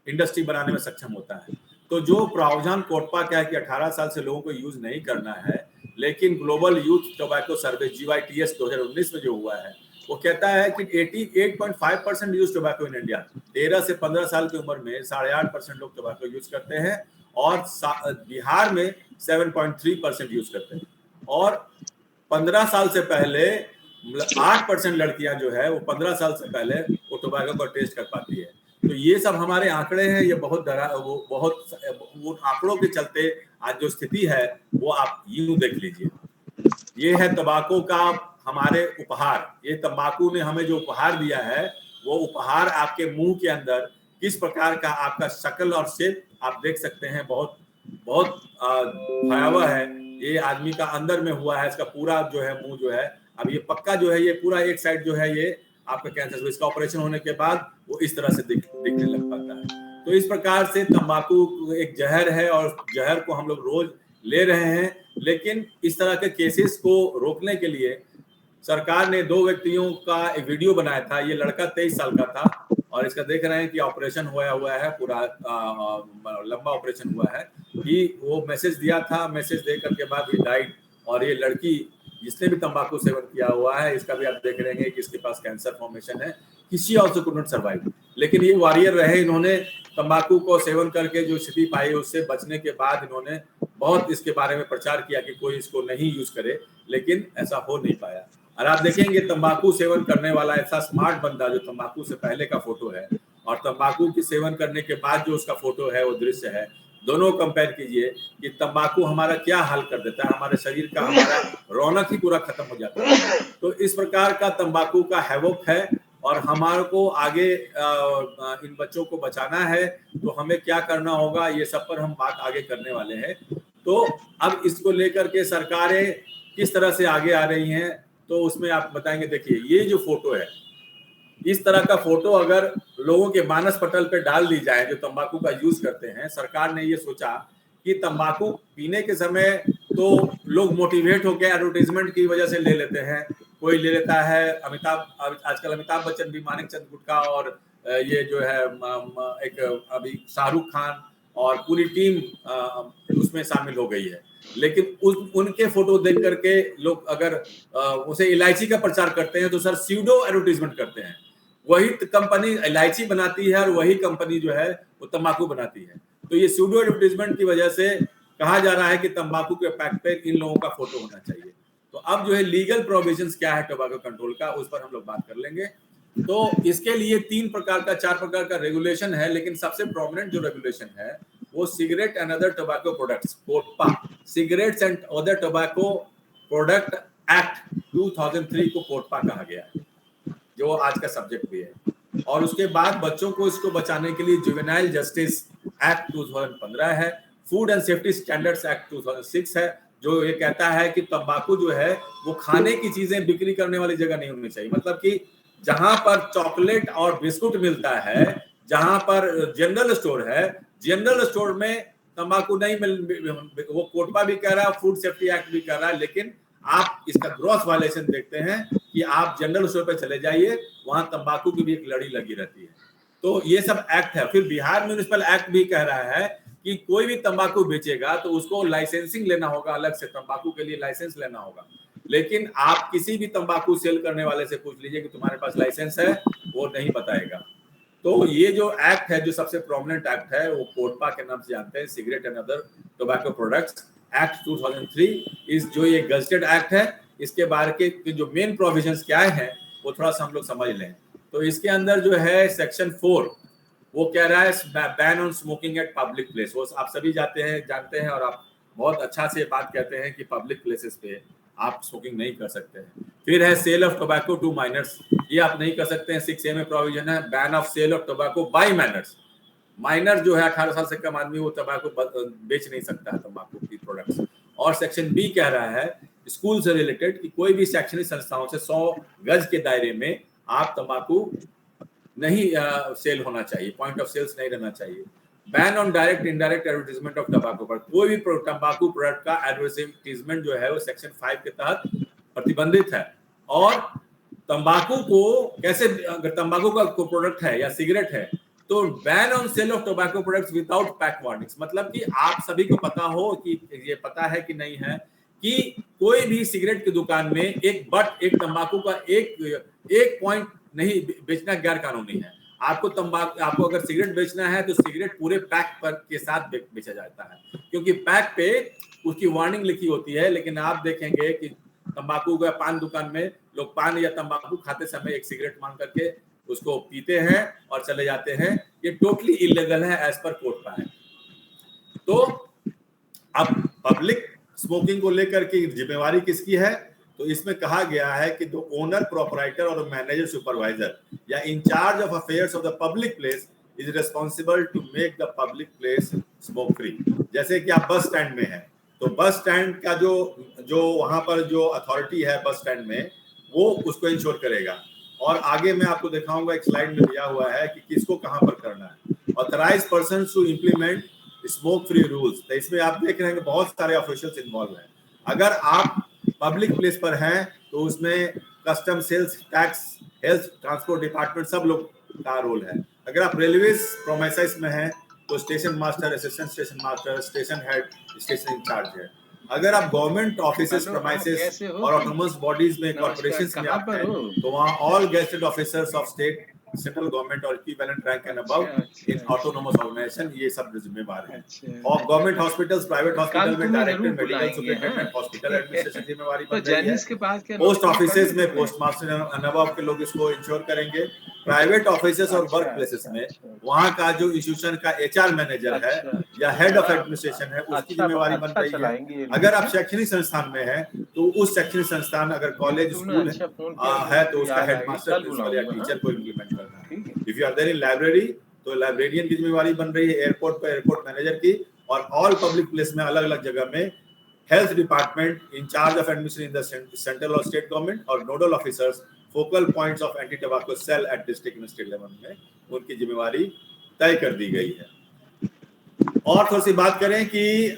इंडस्ट्री बनाने में सक्षम होता है। तो जो प्रावधान कोटपा क्या है कि 18 साल से लोगों को यूज नहीं करना है, लेकिन ग्लोबल यूथ टोबैको सर्वे GYTS 2019 में जो हुआ है वो कहता है कि 88.5% यूज टोबैको इन इंडिया। 13 से 15 साल की उम्र में 8.5% लोग टोबैको यूज करते हैं, और बिहार में 7.3% यूज करते हैं, और 15 साल से पहले 8% लड़कियां जो है वो 15 साल से पहले वो वो टोबैको को टेस्ट कर पाती है। तो ये सब हमारे आंकड़े हैं, ये बहुत वो आंकड़ों के चलते आज जो स्थिति है वो आप यूं देख लीजिए। ये है तंबाकू का हमारे उपहार। ये तंबाकू ने हमें जो उपहार दिया है वो उपहार आपके मुंह के अंदर किस प्रकार का आपका शक्ल और शेप आप देख सकते हैं, बहुत बहुत भयावह है। ये आदमी का अंदर में हुआ है, इसका पूरा जो है मुंह जो है, अब ये पक्का जो है, ये पूरा एक साइड जो है ये आपका कैंसर, इसका ऑपरेशन होने के बाद वो इस तरह से दिखने लग पाता है। तो इस प्रकार से तंबाकू एक जहर है और जहर को हम लोग रोज ले रहे हैं। लेकिन इस तरह के केसेस को रोकने के लिए सरकार ने 2 व्यक्तियों का एक वीडियो बनाया था। ये लड़का 23 साल का था और इसका देख रहे हैं कि ऑपरेशन हुआ है, पूरा लंबा ऑपरेशन हुआ है। कि वो मैसेज दिया था, मैसेज देकर के बाद ही डाइड। और ये लड़की जिसने भी तंबाकू सेवन किया हुआ है, इसका भी आप देख रहे हैं कि इसके पास कैंसर फॉर्मेशन है। किसी ऑल्सो कुड नॉट सर्वाइव, लेकिन ये वॉरियर रहे। इन्होंने तंबाकू को सेवन करके जो स्थिति पाई उससे बचने के बाद इन्होंने बहुत इसके बारे में प्रचार किया कि कोई इसको नहीं यूज करे, लेकिन ऐसा हो नहीं पाया। और आप देखेंगे तंबाकू सेवन करने वाला ऐसा स्मार्ट बंदा जो तंबाकू से पहले का फोटो है और तंबाकू की सेवन करने के बाद जो उसका फोटो है, वो दृश्य है, दोनों कंपेयर कीजिए कि तंबाकू हमारा क्या हाल कर देता है, हमारे शरीर का हमारा रौनक ही पूरा खत्म हो जाता है। तो इस प्रकार का तंबाकू का हैवोक है और हमारे को आगे इन बच्चों को बचाना है। तो हमें क्या करना होगा, ये सब पर हम बात आगे करने वाले हैं। तो अब इसको लेकर के सरकारें किस तरह से आगे आ रही हैं, तो उसमें आप बताएंगे। देखिए ये जो फोटो है, इस तरह का फोटो अगर लोगों के मानस पटल पे डाल दी जाए जो तंबाकू का यूज करते हैं। सरकार ने ये सोचा कि तंबाकू पीने के समय तो लोग मोटिवेट होकर एडवर्टाइजमेंट की वजह से ले लेते हैं। कोई ले लेता है आजकल अमिताभ बच्चन भी मानिकचंद गुटखा और ये जो है एक अभी शाहरुख खान और पूरी टीम उसमें शामिल हो गई है। लेकिन उनके फोटो देख करके लोग अगर उसे इलायची का प्रचार करते हैं तो सर स्यूडो एडवर्टाइजमेंट करते हैं। वही कंपनी इलायची बनाती है और वही कंपनी जो है वो तंबाकू बनाती है। तो ये स्यूडो एडवर्टाइजमेंट की वजह से कहा जा रहा है कि तंबाकू के पैक पे इन लोगों का फोटो होना चाहिए। तो अब जो है लीगल प्रोविजंस क्या है टोबैको कंट्रोल का, उस पर हम लोग बात कर लेंगे। तो इसके लिए 3 प्रकार का 4 प्रकार का रेगुलेशन है, लेकिन सबसे प्रोमिनेंट जो रेगुलेशन है वो cigarette and other tobacco products, COTPA, cigarettes and other tobacco product act 2003 को कोटपा कहा गया है, जो आज का सब्जेक्ट भी है। और उसके बाद बच्चों को इसको बचाने के लिए जुवेनाइल जस्टिस एक्ट 2015 है, food and safety standards act 2006 है, जो ये कहता है कि तंबाकू जो है वो खाने की चीजें बिक्री करने वाली जगह नहीं होनी चाहिए। मतलब कि जहां पर चॉकलेट और बिस्कुट मिलता है, जहां पर जनरल स्टोर है, जनरल स्टोर में तंबाकू नहीं मिल, वो कोटपा भी कह रहा है, फूड सेफ्टी एक्ट भी कह रहा है। लेकिन आप इसका ग्रॉस वायलेशन देखते हैं कि आप जनरल स्टोर पे चले जाइए, वहां तंबाकू की भी एक लड़ी लगी रहती है। तो ये सब एक्ट है। फिर बिहार म्युनिसिपल एक्ट भी कह रहा है कि कोई भी तंबाकू बेचेगा तो उसको लाइसेंसिंग लेना होगा, अलग से तंबाकू के लिए लाइसेंस लेना होगा। लेकिन आप किसी भी तंबाकू सेल करने वाले से पूछ लीजिए कि तुम्हारे पास लाइसेंस है, वो नहीं बताएगा। तो ये जो एक्ट है, जो सबसे प्रोमिनेंट एक्ट है, वो कोटपा के नाम से जानते हैं, cigarette and other tobacco products act 2003। इस जो ये गजटेड एक्ट है, इसके बारे के जो मेन प्रोविजंस क्या है वो थोड़ा सा हम लोग समझ लें। तो इसके अंदर जो है सेक्शन 4 वो कह रहा है ban on smoking eight public place. वो आप सभी जानते हैं और आप बहुत अच्छा से बात कहते हैं कि पब्लिक प्लेसेस पे आप स्मोकिंग नहीं कर सकते हैं। फिर है sale of tobacco to minors, ये आप नहीं कर सकते हैं। 6A में प्रोविजन है ban of sale of tobacco by minors. Minor जो है 18 साल से कम आदमी, वो तंबाकू बेच नहीं सकता है तंबाकू की प्रोडक्ट्स। और सेक्शन B कह रहा है स्कूल से रिलेटेड कि कोई भी शैक्षणिक संस्थाओं से 100 गज के दायरे में आप तंबाकू नहीं सेल होना चाहिए, पॉइंट ऑफ सेल्स नहीं रहना चाहिए। Ban on direct indirect advertisement of टंबाकू पर, कोई भी तंबाकू प्रोडक्ट का एडवर्टाइजमेंट जो है वो सेक्शन 5 के तहत प्रतिबंधित है। और तंबाकू को कैसे, अगर तंबाकू का प्रोडक्ट है या सिगरेट है तो ban on sale of tobacco products without pack warnings. मतलब कि आप सभी को पता हो कि ये पता है कि नहीं है कि कोई भी सिगरेट की दुकान में एक तंबाकू का एक पॉइंट नहीं बेचना गैर कानूनी है। आपको अगर सिगरेट बेचना है तो सिगरेट पूरे पैक पर के साथ बेचा जाता है, क्योंकि पैक पे उसकी वार्निंग लिखी होती है। लेकिन आप देखेंगे कि तंबाकू का पान दुकान में लोग पान या तंबाकू खाते समय एक सिगरेट मांग करके उसको पीते हैं और चले जाते हैं, ये टोटली इलीगल है एज पर कोर्ट का है। तो अब पब्लिक स्मोकिंग को लेकर के जिम्मेवारी किसकी है? तो इसमें कहा गया है कि द ओनर, प्रोपराइटर और मैनेजर, सुपरवाइजर या incharge of affairs of the public place is responsible to make the public place smoke free. जैसे कि आप बस स्टैंड में हैं, तो बस स्टैंड का जो वहां पर जो अथॉरिटी है बस स्टैंड में, वो उसको इंश्योर करेगा। और आगे मैं आपको दिखाऊंगा, एक स्लाइड में दिया हुआ है कि किसको कहां पर करना है। Authorised person to implement smoke free rules. तो इसमें आप देख रहे हैं कि बहुत सारे ऑफिशियल्स इन्वॉल्व हैं। अगर आप पब्लिक प्लेस पर हैं तो उसमें custom, sales tax, health, transport department, सब लोग का रोल है। अगर आप रेलवे प्रोमाइसिस में हैं तो station master, assistant station master, station head, station incharge है। अगर आप गवर्नमेंट ऑफिसेस, प्रोमाइसिस और ऑटोनोमस बॉडीज में, कॉर्पोरेशंस में आप हैं तो वहाँ all gazetted officers of state, central government और equivalent rank and above in autonomous organisation, ये सब जिम्मेवार हैं। और गवर्नमेंट हॉस्पिटल्स, प्राइवेट हॉस्पिटल में director, medical superintendent, hospital administration जिम्मेवारी बन रही है। पोस्ट ऑफिसेज में पोस्ट मास्टर एंड अबव के लोग इसको इंश्योर करेंगे। प्राइवेट ऑफिसेस और वर्क प्लेसेस में वहाँ का जो इंस्टीट्यूशन का HR मैनेजर है या हेड ऑफ एडमिनिस्ट्रेशन है, उसकी जिम्मेवारी बन रही है। अगर आप शैक्षणिक संस्थान में हैं तो उस शैक्षणिक संस्थान, अगर कॉलेज, स्कूल है तो उसका हेडमास्टर, प्रिंसिपल या टीचर को इम्प्लीमेंट करना है। If you are there in library तो लाइब्रेरियन की जिम्मेवारी बन रही है। एयरपोर्ट पर एयरपोर्ट मैनेजर की। और ऑल पब्लिक प्लेस में अलग अलग जगह में health department, incharge of administration in the central और स्टेट गवर्नमेंट और nodal officers, focal points of anti tobacco cell at district and state level में उनकी जिम्मेवारी तय कर दी गई है। और थोड़ी सी बात करें कि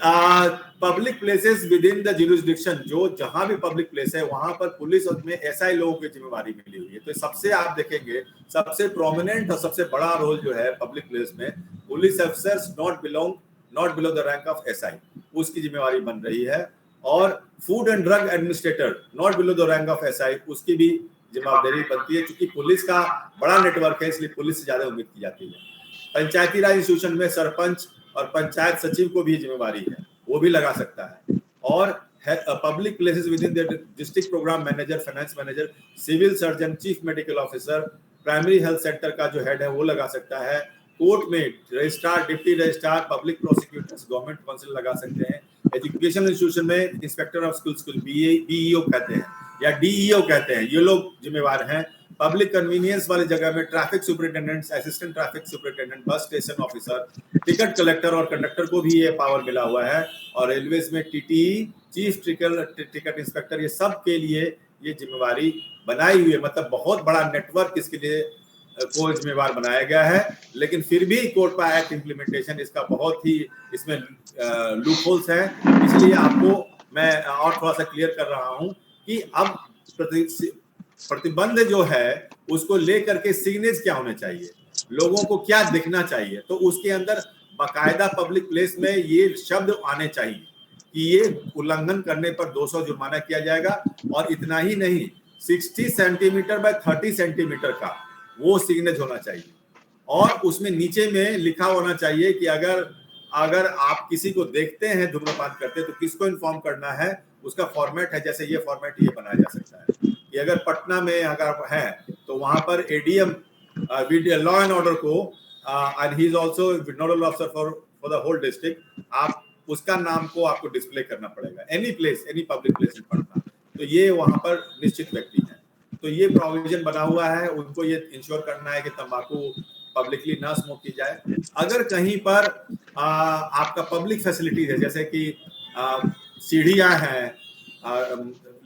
public places within the jurisdiction, जो जहां भी पब्लिक प्लेस है वहां पर पुलिस में SI लोगों की जिम्मेवारी मिली हुई है। तो सबसे आप देखेंगे सबसे प्रोमिनेंट और सबसे बड़ा रोल जो है पब्लिक प्लेस में, police officers not below the rank of SI, उसकी जिम्मेवारी बन रही है। और food and drug administrator not below the rank of SI, उसकी भी जिम्मेदारी बनती है, क्योंकि पुलिस का बड़ा नेटवर्क है इसलिए पुलिस से ज्यादा उम्मीद की जाती है। पंचायती राज इंस्टीट्यूशन में सरपंच और पंचायत सचिव को भी जिम्मेवारी है, वो भी लगा सकता है। और public places within the district programme manager, finance manager, civil surgeon, chief medical officer, primary health centre का जो हेड है वो लगा सकता है। कोर्ट में registrar, deputy registrar, public prosecutors, government council लगा सकते हैं। एजुकेशन इंस्टीट्यूशन में इंस्पेक्टर ऑफ स्कूल्स को BEO कहते हैं या DEO कहते हैं, ये लोग जिम्मेवार हैं। पब्लिक कन्वीनियंस वाली जगह में traffic superintendent, assistant traffic superintendent, bus station officer, ticket collector और कंडक्टर को भी ये पावर मिला हुआ है। और रेलवेज में TTE, चीफ टिकट इंस्पेक्टर, ये सब के लिए ये जिम्मेवारी बनाई हुई है। मतलब बहुत बड़ा नेटवर्क इसके लिए को जिम्मेवार बनाया गया है। लेकिन फिर भी कोर्ट का एक्ट इम्प्लीमेंटेशन इसका बहुत ही इसमें लूप होल्स है। इसलिए आपको मैं और थोड़ा सा क्लियर कर रहा हूं कि अब प्रतिबंध जो है उसको लेकर के सिग्नेज क्या होने चाहिए, लोगों को क्या दिखना चाहिए। तो उसके अंदर बाकायदा पब्लिक प्लेस में ये शब्द आने चाहिए कि ये उल्लंघन करने पर 200 जुर्माना किया जाएगा। और इतना ही नहीं, 60 सेंटीमीटर बाय 30 सेंटीमीटर का वो सिग्नेज होना चाहिए। और उसमें नीचे में लिखा होना चाहिए कि अगर आप किसी को देखते हैं धूम्रपान करते तो किसको इन्फॉर्म करना है। उसका फॉर्मेट है, जैसे ये फॉर्मेट ये बनाया जा सकता है कि अगर पटना में अगर है तो वहां पर ADM लॉ एंड ऑर्डर को and he is also nodal officer for the whole district, आप उसका नाम को आपको डिस्प्ले करना पड़ेगा any public place in Patna. तो ये वहां पर निश्चित व्यक्ति है। तो ये प्रोविजन बना हुआ है, उनको ये इंश्योर करना है कि तंबाकू पब्लिकली ना स्मोक की जाए। अगर कहीं पर आपका पब्लिक फैसिलिटीज है, जैसे कि सीढ़ियां हैं,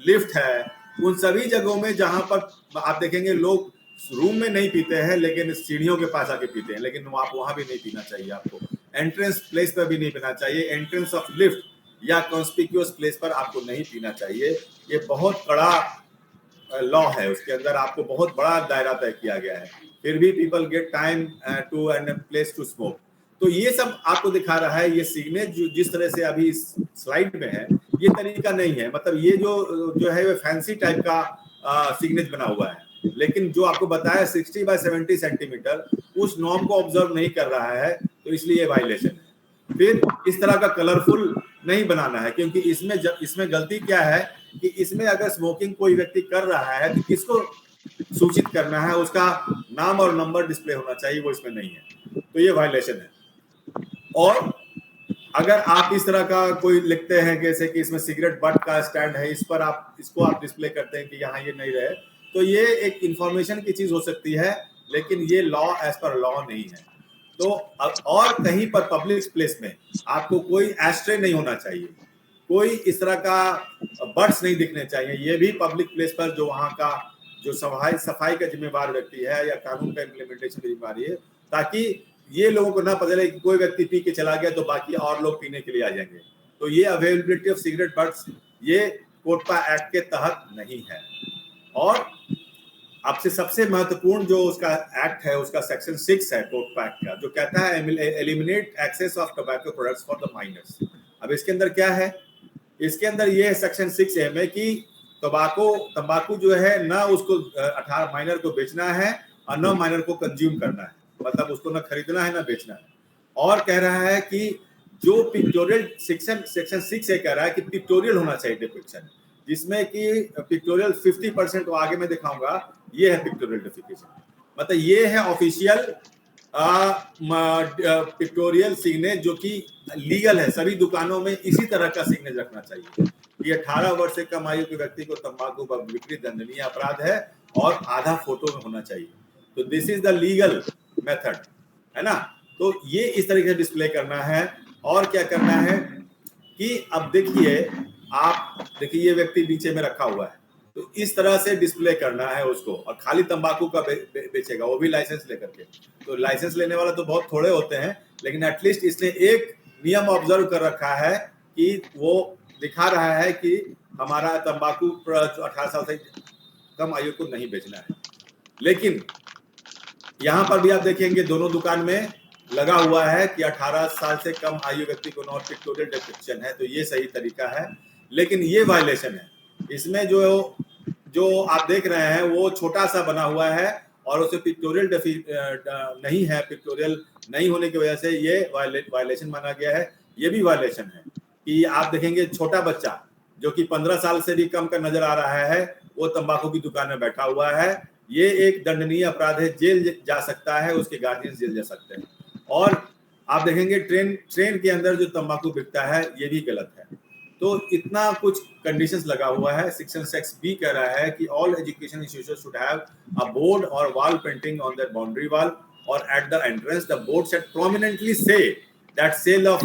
लिफ्ट है, उन सभी जगहों में जहां पर आप देखेंगे लोग रूम में नहीं पीते हैं लेकिन सीढ़ियों के पास आके पीते हैं, लेकिन आप वहां भी नहीं पीना चाहिए। आपको एंट्रेंस प्लेस पर भी नहीं पीना चाहिए, एंट्रेंस ऑफ लिफ्ट या कॉन्स्पिक्यूअस प्लेस पर आपको नहीं पीना चाहिए। ये बहुत कड़ा लॉ है, उसके अंदर आपको बहुत बड़ा दायरा तय किया गया है। फिर भी people get time to and place to smoke. तो ये सब आपको दिखा रहा है। ये सिग्नेज जिस तरह से अभी इस स्लाइड में है, ये तरीका नहीं है। मतलब ये जो है वो फैंसी टाइप का सिग्नेज बना हुआ है, लेकिन जो आपको बताया 60 बाय 70 सेंटीमीटर उस नॉर्म को ऑब्जर्व नहीं कर रहा है, तो इसलिए ये वायलेशन है। फिर इस तरह का कलरफुल नहीं बनाना है, क्योंकि इसमें गलती क्या है कि इसमें अगर स्मोकिंग कोई व्यक्ति कर रहा है तो किसको सूचित करना है, उसका नाम और नंबर डिस्प्ले होना चाहिए, वो इसमें नहीं है, तो ये वायलेशन है। और अगर आप इस तरह का कोई लिखते हैं जैसे कि इसमें सिगरेट बट का स्टैंड है, इस पर आप इसको आप डिस्प्ले करते हैं कि यहाँ ये नहीं रहे, तो ये एक इंफॉर्मेशन की चीज हो सकती है, लेकिन ये लॉ एज पर लॉ नहीं है। तो और कहीं पर पब्लिक प्लेस में आपको कोई एस्ट्रे नहीं होना चाहिए, कोई इस तरह का बर्ड्स नहीं दिखने चाहिए। ये भी पब्लिक प्लेस पर जो वहाँ का जो सफाई का जिम्मेवार व्यक्ति है या कानून का इम्प्लीमेंटेशन की जिम्मेवारी है, ताकि ये लोगों को ना पता चले कि कोई व्यक्ति पी के चला गया तो बाकी और लोग पीने के लिए आ जाएंगे। तो ये अवेलेबिलिटी ऑफ सिगरेट बट्स ये कोटपा एक्ट के तहत नहीं है। और आपसे सबसे महत्वपूर्ण जो उसका एक्ट है, उसका सेक्शन 6 है कोटपा एक्ट का, जो कहता है eliminate access of tobacco products for the minors. अब इसके अंदर क्या है, इसके अंदर ये सेक्शन 6 है में कि तंबाकू जो है ना उसको 18 माइनर को बेचना है और न माइनर को कंज्यूम करना है, मतलब उसको ना खरीदना है ना बेचना है। और कह रहा है कि जो पिक्टोरियल सेक्शन 6 से कह रहा है कि पिक्टोरियल होना चाहिए डिपिक्शन, जिसमें कि पिक्टोरियल 50% आगे मैं दिखाऊंगा, ये है पिक्टोरियल डिफिकेशन, मतलब ये है ऑफिशियल पिक्टोरियल सिग्नेज जो कि लीगल है। सभी दुकानों में इसी तरह का सिग्नेज रखना चाहिए। ये 18 वर्ष से कम आयु के व्यक्ति को तंबाकू का बिक्री दंडनीय अपराध है और आधा फोटो में होना चाहिए। तो this is the legal method, है ना। तो ये इस तरीके से डिस्प्ले करना है। और क्या करना है कि अब देखिए, आप देखिए ये व्यक्ति नीचे में रखा हुआ है, तो इस तरह से डिस्प्ले करना है उसको। और खाली तंबाकू का बेचेगा, वो भी लाइसेंस लेकर के। तो लाइसेंस लेने वाला तो बहुत थोड़े होते हैं, लेकिन एटलीस्ट इसने एक नियम ऑब्जर्व कर रखा है कि वो दिखा रहा है कि हमारा तंबाकू 18 साल से कम आयु को नहीं बेचना है। लेकिन यहाँ पर भी आप देखेंगे दोनों दुकान में लगा हुआ है कि 18 साल से कम आयु व्यक्ति को नॉट पिक्टोरियल डिपिक्शन है, तो ये सही तरीका है। लेकिन ये वायलेशन है। इसमें जो आप देख रहे हैं वो छोटा सा बना हुआ है और उसे पिक्टोरियल नहीं है, पिक्टोरियल नहीं होने की वजह से ये वायलेशन माना गया है। ये भी वायलेशन है कि आप देखेंगे छोटा बच्चा जो कि 15 साल से भी कम का नजर आ रहा है, वो तंबाकू की दुकान में बैठा हुआ है। ये एक दंडनीय अपराध है, जेल जा सकता है, उसके गार्जियन जेल जा सकते हैं। और आप देखेंगे ट्रेन के अंदर जो तंबाकू बिकता है ये भी गलत है। तो इतना कुछ कंडीशंस लगा हुआ है। सेक्शन 6 भी कह रहा है कि all education institutions should have a board और wall painting on their boundary wall और at the entrance the board should prominently say that sale of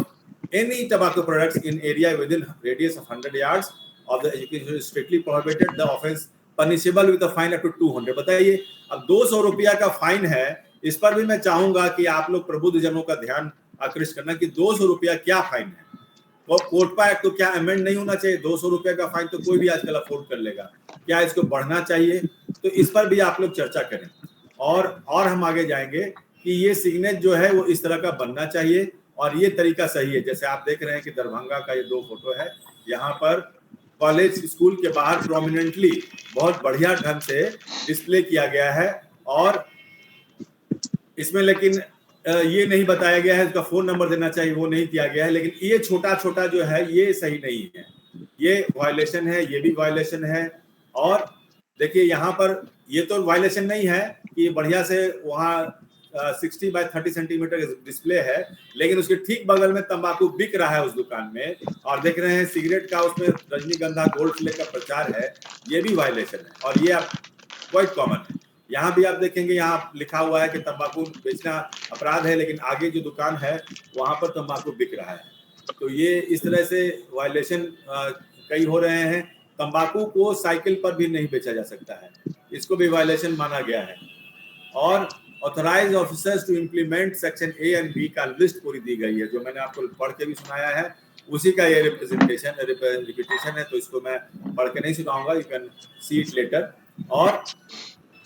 any tobacco products in area within radius of 100 yards of the education is strictly prohibited. The offence punishable with a fine up to 200। बताइए, अब 200 रुपया का फाइन है। इस पर भी मैं चाहूंगा कि आप लोग प्रबुद्ध जनों का ध्यान आकृष्ट करना कि 200 रुपया क्या फाइन है। और कोटपा एक्ट तो क्या अमेंड नहीं होना चाहिए? 200 रुपए का फाइन तो कोई भी आजकल अफोर्ड कर लेगा, क्या इसको बढ़ना चाहिए? तो इस पर भी आप लोग चर्चा करें। और हम आगे जाएंगे कि ये सिग्नेज जो है वो इस तरह का बनना चाहिए और ये तरीका सही है। जैसे आप देख रहे हैं कि दरभंगा का ये 2 फोटो है, यहाँ पर कॉलेज स्कूल के बाहर प्रोमिनेंटली बहुत बढ़िया ढंग से डिस्प्ले किया गया है। और इसमें लेकिन ये नहीं बताया गया है इसका फोन नंबर देना चाहिए, वो नहीं किया गया है। लेकिन ये छोटा छोटा जो है ये सही नहीं है, ये वायलेशन है, ये भी वायलेशन है। और देखिए यहाँ पर ये तो वायलेशन नहीं है कि बढ़िया से वहाँ 60 बाय 30 सेंटीमीटर डिस्प्ले है, लेकिन उसके ठीक बगल में तंबाकू बिक रहा है उस दुकान में। और देख रहे हैं सिगरेट का उसमें रजनीगंधा गोल्ड फ्लेक का प्रचार है, ये भी वायलेशन है। और ये क्वाइट कॉमन है। यहाँ भी आप देखेंगे, यहाँ लिखा हुआ है कि तंबाकू बेचना अपराध है, लेकिन आगे जो दुकान है वहां पर तंबाकू बिक रहा है। तो ये इस तरह से वायलेशन कई हो रहे हैं। तंबाकू को साइकिल पर भी नहीं बेचा जा सकता है, इसको भी वायलेशन माना गया है। और authorised officers to implement section A and B का लिस्ट पूरी दी गई है, जो मैंने आपको पढ़ के भी सुनाया है, उसी का ये रिपीटेशन है, तो इसको मैं पढ़ के नहीं सुनाऊंगा, you can see it later. और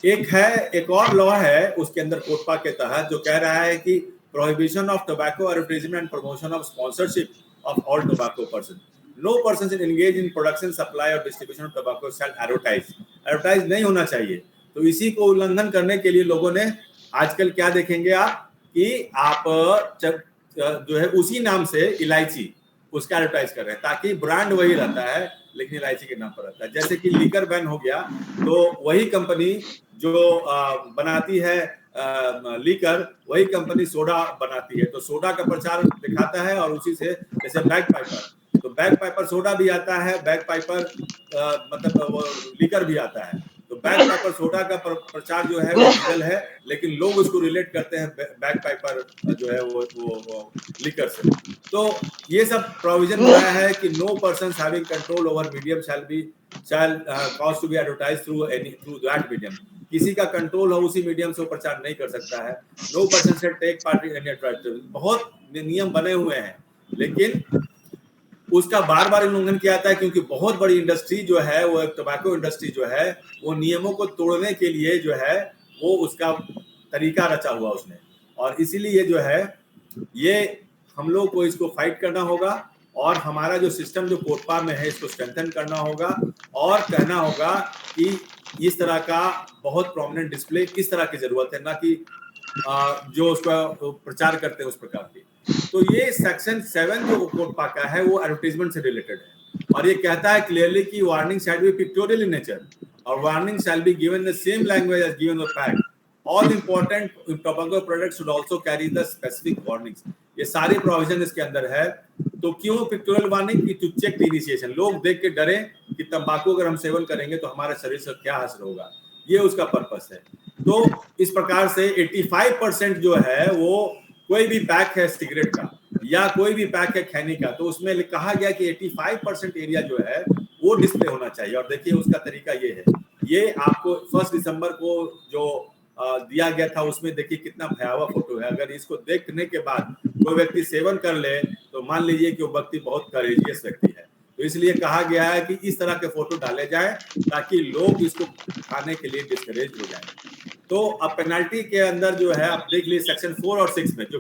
एक और लॉ है उसके अंदर कोटपा के तहत जो कह रहा है कि prohibition of tobacco advertisement and promotion of sponsorship of all tobacco person. No person engage in production supply और distribution of tobacco shall advertise नहीं होना चाहिए। तो इसी को उल्लंघन करने के लिए लोगों ने आजकल क्या देखेंगे आप कि आप जो है उसी नाम से इलायची, उसका एडवर्टाइज कर रहे हैं, ताकि ब्रांड वही रहता है लेकिन इलायची के नाम पर रहता है। जैसे कि लीकर बैन हो गया तो वही कंपनी जो बनाती है लीकर, वही कंपनी सोडा बनाती है, तो सोडा का प्रचार दिखाता है और उसी से, जैसे बैग पाइपर, तो बैग पाइपर सोडा भी आता है, बैग पाइपर मतलब वो लीकर भी आता है। तो बैग पाइपर सोडा का प्रचार जो है वो लीगल है, लेकिन लोग उसको रिलेट करते हैं बैग पाइपर जो है वो लीकर से। तो ये सब प्रोविजन बनाया है कि no person having control over medium shall cause to be advertise through that medium. किसी का कंट्रोल हो उसी मीडियम से वो प्रचार नहीं कर सकता है। No person shall take part in any advertisement. बहुत नियम बने हुए हैं, लेकिन उसका बार बार उल्लंघन किया जाता है, क्योंकि बहुत बड़ी इंडस्ट्री जो है, वो एक टोबैको इंडस्ट्री जो है, वो नियमों को तोड़ने के लिए जो है वो उसका तरीका रचा हुआ उसने, और इसीलिए जो है ये हम लोग को इसको फाइट करना होगा, और हमारा जो सिस्टम जो कोटपा में है इसको स्ट्रेंथन करना होगा, और कहना होगा कि इस तरह का बहुत प्रोमिनेंट डिस्प्ले किस तरह की जरूरत है, ना कि जो उसका प्रचार करते हैं उस प्रकार की। तो ये सेक्शन 7 जो कोटपा का है वो एडवर्टाइजमेंट से रिलेटेड है, और ये कहता है क्लियरली कि warning shall be pictorial in nature, और warning shall be given the same language as given the pack. All important tobacco products should also carry the specific warnings. ये सारे प्रोविजन इसके अंदर है। तो क्यों pictorial warning? Key to check initiation, लोग देख के डरे कि तंबाकू अगर हम सेवन करेंगे तो हमारे शरीर से क्या असर होगा, ये उसका पर्पस है। तो इस प्रकार से 85% जो है वो कोई भी पैक है सिगरेट का या कोई भी पैक है खैनी का, तो उसमें कहा गया कि 85% एरिया जो है वो डिस्प्ले होना चाहिए। और देखिए उसका तरीका ये है, ये आपको 1 दिसंबर को जो दिया गया था उसमें देखिए कितना भयावह फोटो है। अगर इसको देखने के बाद कोई व्यक्ति सेवन कर ले तो मान लीजिए कि वो व्यक्ति बहुत करेजियस व्यक्ति है। तो इसलिए कहा गया है कि इस तरह के फोटो डाले जाए ताकि लोग इसको खाने के लिए डिस्करेज हो जाए। तो अब पेनल्टी के अंदर जो है आप देख लीजिए सेक्शन 4 और 6 में, जो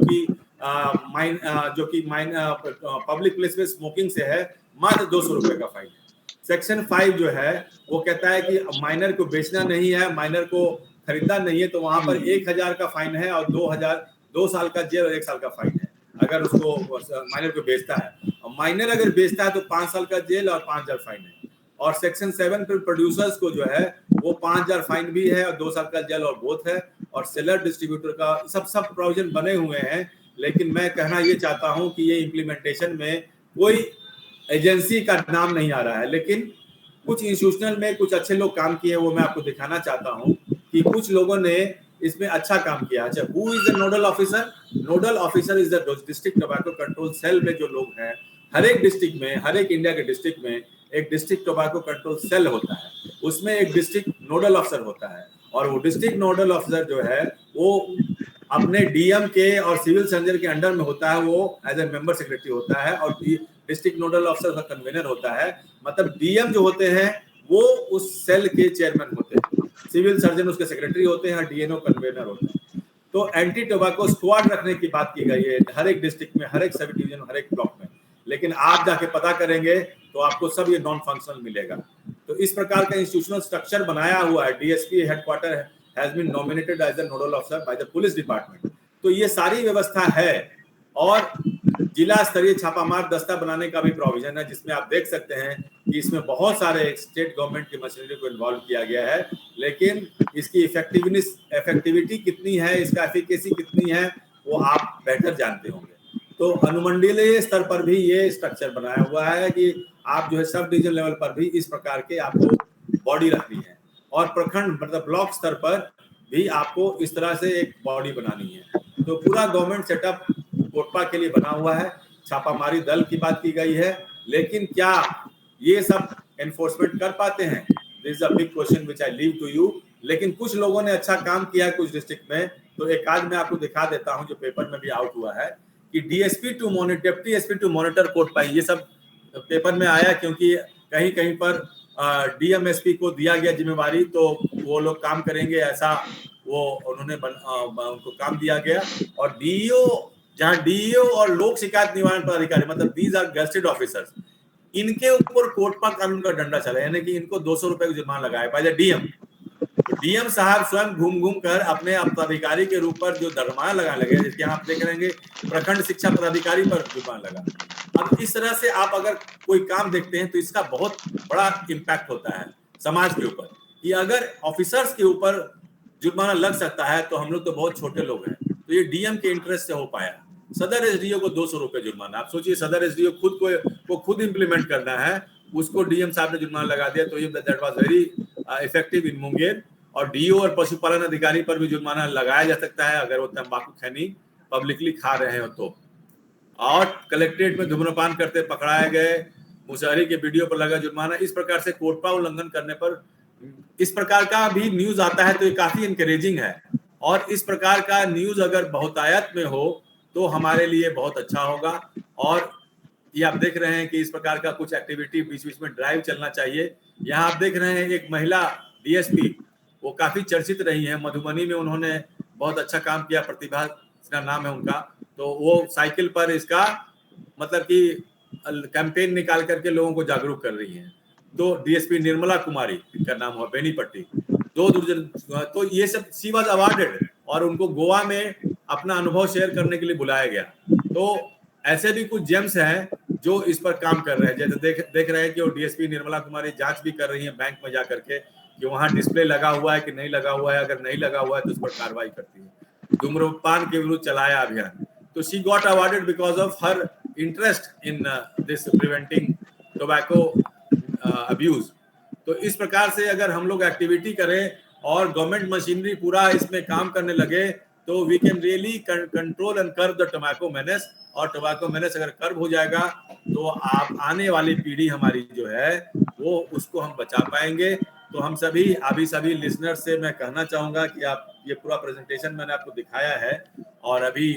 कि पब्लिक प्लेस में स्मोकिंग से है, मात्र 200 रुपए का फाइन है। सेक्शन 5 जो है वो कहता है कि माइनर को बेचना नहीं है, माइनर को खरीदना नहीं है, तो वहां पर 1000 का फाइन है और 2 साल का जेल और 1 साल का फाइन है अगर उसको माइनर को बेचता है। और माइनर अगर बेचता है तो 5 साल का जेल और 5000 फाइन है। और सेक्शन 7 पर प्रोड्यूसर्स को जो है वो 5000 फाइन भी है और 2 साल का जेल और बोथ है। और सेलर डिस्ट्रीब्यूटर का सब प्रोविजन बने हुए हैं। लेकिन मैं कहना ये चाहता हूं कि ये इम्प्लीमेंटेशन में कोई एजेंसी का नाम नहीं आ रहा है, लेकिन कुछ इंस्टीट्यूशनल में कुछ अच्छे लोग काम किए, वो मैं आपको दिखाना चाहता हूं कि कुछ लोगों ने इसमें अच्छा काम किया। अच्छा, who is the nodal officer? Nodal officer is the district tobacco control cell में जो लोग हैं, हर एक डिस्ट्रिक्ट में, हर एक इंडिया के डिस्ट्रिक्ट में एक डिस्ट्रिक्ट टोबैको कंट्रोल सेल होता है, उसमें एक डिस्ट्रिक्ट नोडल ऑफिसर होता है। और वो डिस्ट्रिक्ट नोडल ऑफिसर जो है वो अपने डीएम के और सिविल सर्जन के अंडर में होता है, वो एज ए मेंबर सेक्रेटरी होता है, और डिस्ट्रिक्ट नोडल ऑफिसर का कन्वीनर होता है। मतलब डीएम जो होते हैं वो उस सेल के चेयरमैन होते हैं, सिविल सर्जन उसके सेक्रेटरी होते हैं, डीएनओ कन्वीनर होते हैं। तो एंटी टोबैको स्क्वाड रखने की बात की गई है हर एक डिस्ट्रिक्ट में, हर एक सब डिवीजन, हर एक ब्लॉक में। लेकिन आप जाके पता करेंगे तो आपको सब ये नॉन फंक्शनल मिलेगा। तो इस प्रकार का इंस्टीट्यूशनल स्ट्रक्चर बनाया हुआ है। DSP headquarter has been nominated as the nodal officer by the police department. तो ये सारी व्यवस्था है। और जिला स्तरीय छापामार दस्ता बनाने का भी प्रोविजन है, जिसमें आप देख सकते हैं कि इसमें बहुत सारे स्टेट गवर्नमेंट की मशीनरी को इन्वॉल्व किया गया है। लेकिन इसकी इफेक्टिविटी कितनी है, इसका एफिकेसी कितनी है, वो आप बेहतर जानते होंगे। तो अनुमंडलीय स्तर पर भी ये स्ट्रक्चर बनाया हुआ है कि आप जो है सब डिवीजन लेवल पर भी इस प्रकार के आपको बॉडी रखनी है, और प्रखंड मतलब ब्लॉक स्तर पर भी आपको इस तरह से एक बॉडी बनानी है। तो पूरा गवर्नमेंट सेटअप कोटपा के लिए बना हुआ है। छापामारी दल की बात की गई है, लेकिन क्या ये सब एनफोर्समेंट कर पाते हैं? This is a big question which I leave to you. लेकिन कुछ लोगों ने अच्छा काम किया है कुछ डिस्ट्रिक्ट में। तो एक आज मैं आपको दिखा देता हूं जो पेपर में भी आउट हुआ है कि DSP to monitor, deputy SP to monitor COTPA, ये सब पेपर में आया क्योंकि कहीं कहीं पर डीएमएसपी को दिया गया जिम्मेवारी, तो वो लोग काम करेंगे ऐसा वो उन्होंने उनको काम दिया गया। और डीईओ, जहां डीईओ और लोक शिकायत निवारण पदाधिकारी, मतलब दीज आर गेस्टेड ऑफिसर्स, इनके ऊपर कोटपा कानून का डंडा चला, यानी कि इनको 200 रुपए का जुर्माना लगाया बाय द डीएम। तो डीएम साहब स्वयं घूम कर अपने पदाधिकारी के रूप पर जो जुर्माना लगाने लगे, जिसके यहाँ आप देख रहे हैं प्रखंड शिक्षा पदाधिकारी पर जुर्माना लगा। अब इस तरह से आप अगर कोई काम देखते हैं तो इसका बहुत बड़ा इम्पैक्ट होता है समाज के ऊपर, कि अगर ऑफिसर्स के ऊपर जुर्माना लग सकता है तो हम लोग तो बहुत छोटे लोग हैं, तो ये डीएम के इंटरेस्ट से हो पाया। सदर एसडीओ को 200 रुपए जुर्माना, आप सोचिए सदर एसडीओ को खुद इंप्लीमेंट करना है, उसको डीएम साहब ने जुर्माना लगा दिया, तो ये that was very effective in Munger. और डीओ और पशुपालन अधिकारी पर भी जुर्माना लगाया जा सकता है अगर वो तंबाकू खैनी पब्लिकली खा रहे हो तो। और कलेक्ट्रेट में धूम्रपान करते पकड़ाए गए, मुशहरी के वीडियो पर लगा जुर्माना। इस प्रकार से कोटपा उल्लंघन करने पर इस प्रकार का भी न्यूज आता है तो ये काफी इंकरेजिंग है। और इस प्रकार का न्यूज अगर बहुतायत में हो तो हमारे लिए बहुत अच्छा होगा। और ये आप देख रहे हैं कि इस प्रकार का कुछ एक्टिविटी बीच बीच में ड्राइव चलना चाहिए। यहाँ आप देख रहे हैं एक महिला डीएसपी, वो काफी चर्चित रही है, मधुबनी में उन्होंने बहुत अच्छा काम किया, प्रतिभा नाम है उनका, तो वो साइकिल पर इसका मतलब कि कैंपेन निकाल करके लोगों को जागरूक कर रही हैं। तो डीएसपी निर्मला कुमारी इनका नाम हुआ, बेनीपट्टी, 2 दर्जन, तो ये सब शी वाज अवार्डेड और उनको गोवा में अपना अनुभव शेयर करने के लिए बुलाया गया। तो ऐसे भी कुछ जेम्स हैं जो इस पर काम कर रहे हैं। जैसे देख रहे हैं कि वो डीएसपी निर्मला कुमारी जांच भी कर रही है बैंक में जाकर के कि वहां डिस्प्ले लगा हुआ है कि नहीं लगा हुआ है, अगर नहीं लगा हुआ है तो उस पर कार्रवाई करती है। धूम्रपान के विरुद्ध चलाया अभियान, तो she got awarded because of her interest in this preventing tobacco abuse. तो इस प्रकार से अगर हम लोग एक्टिविटी करें और गवर्नमेंट मशीनरी पूरा इसमें काम करने लगे तो we can really control and curb the tobacco menace. और टोबैको मेनेस अगर कर्व हो जाएगा तो आप आने वाली पीढ़ी हमारी जो है वो उसको हम बचा पाएंगे। तो हम सभी लिसनर्स से मैं कहना चाहूंगा कि आप ये पूरा प्रेजेंटेशन मैंने आपको दिखाया है और अभी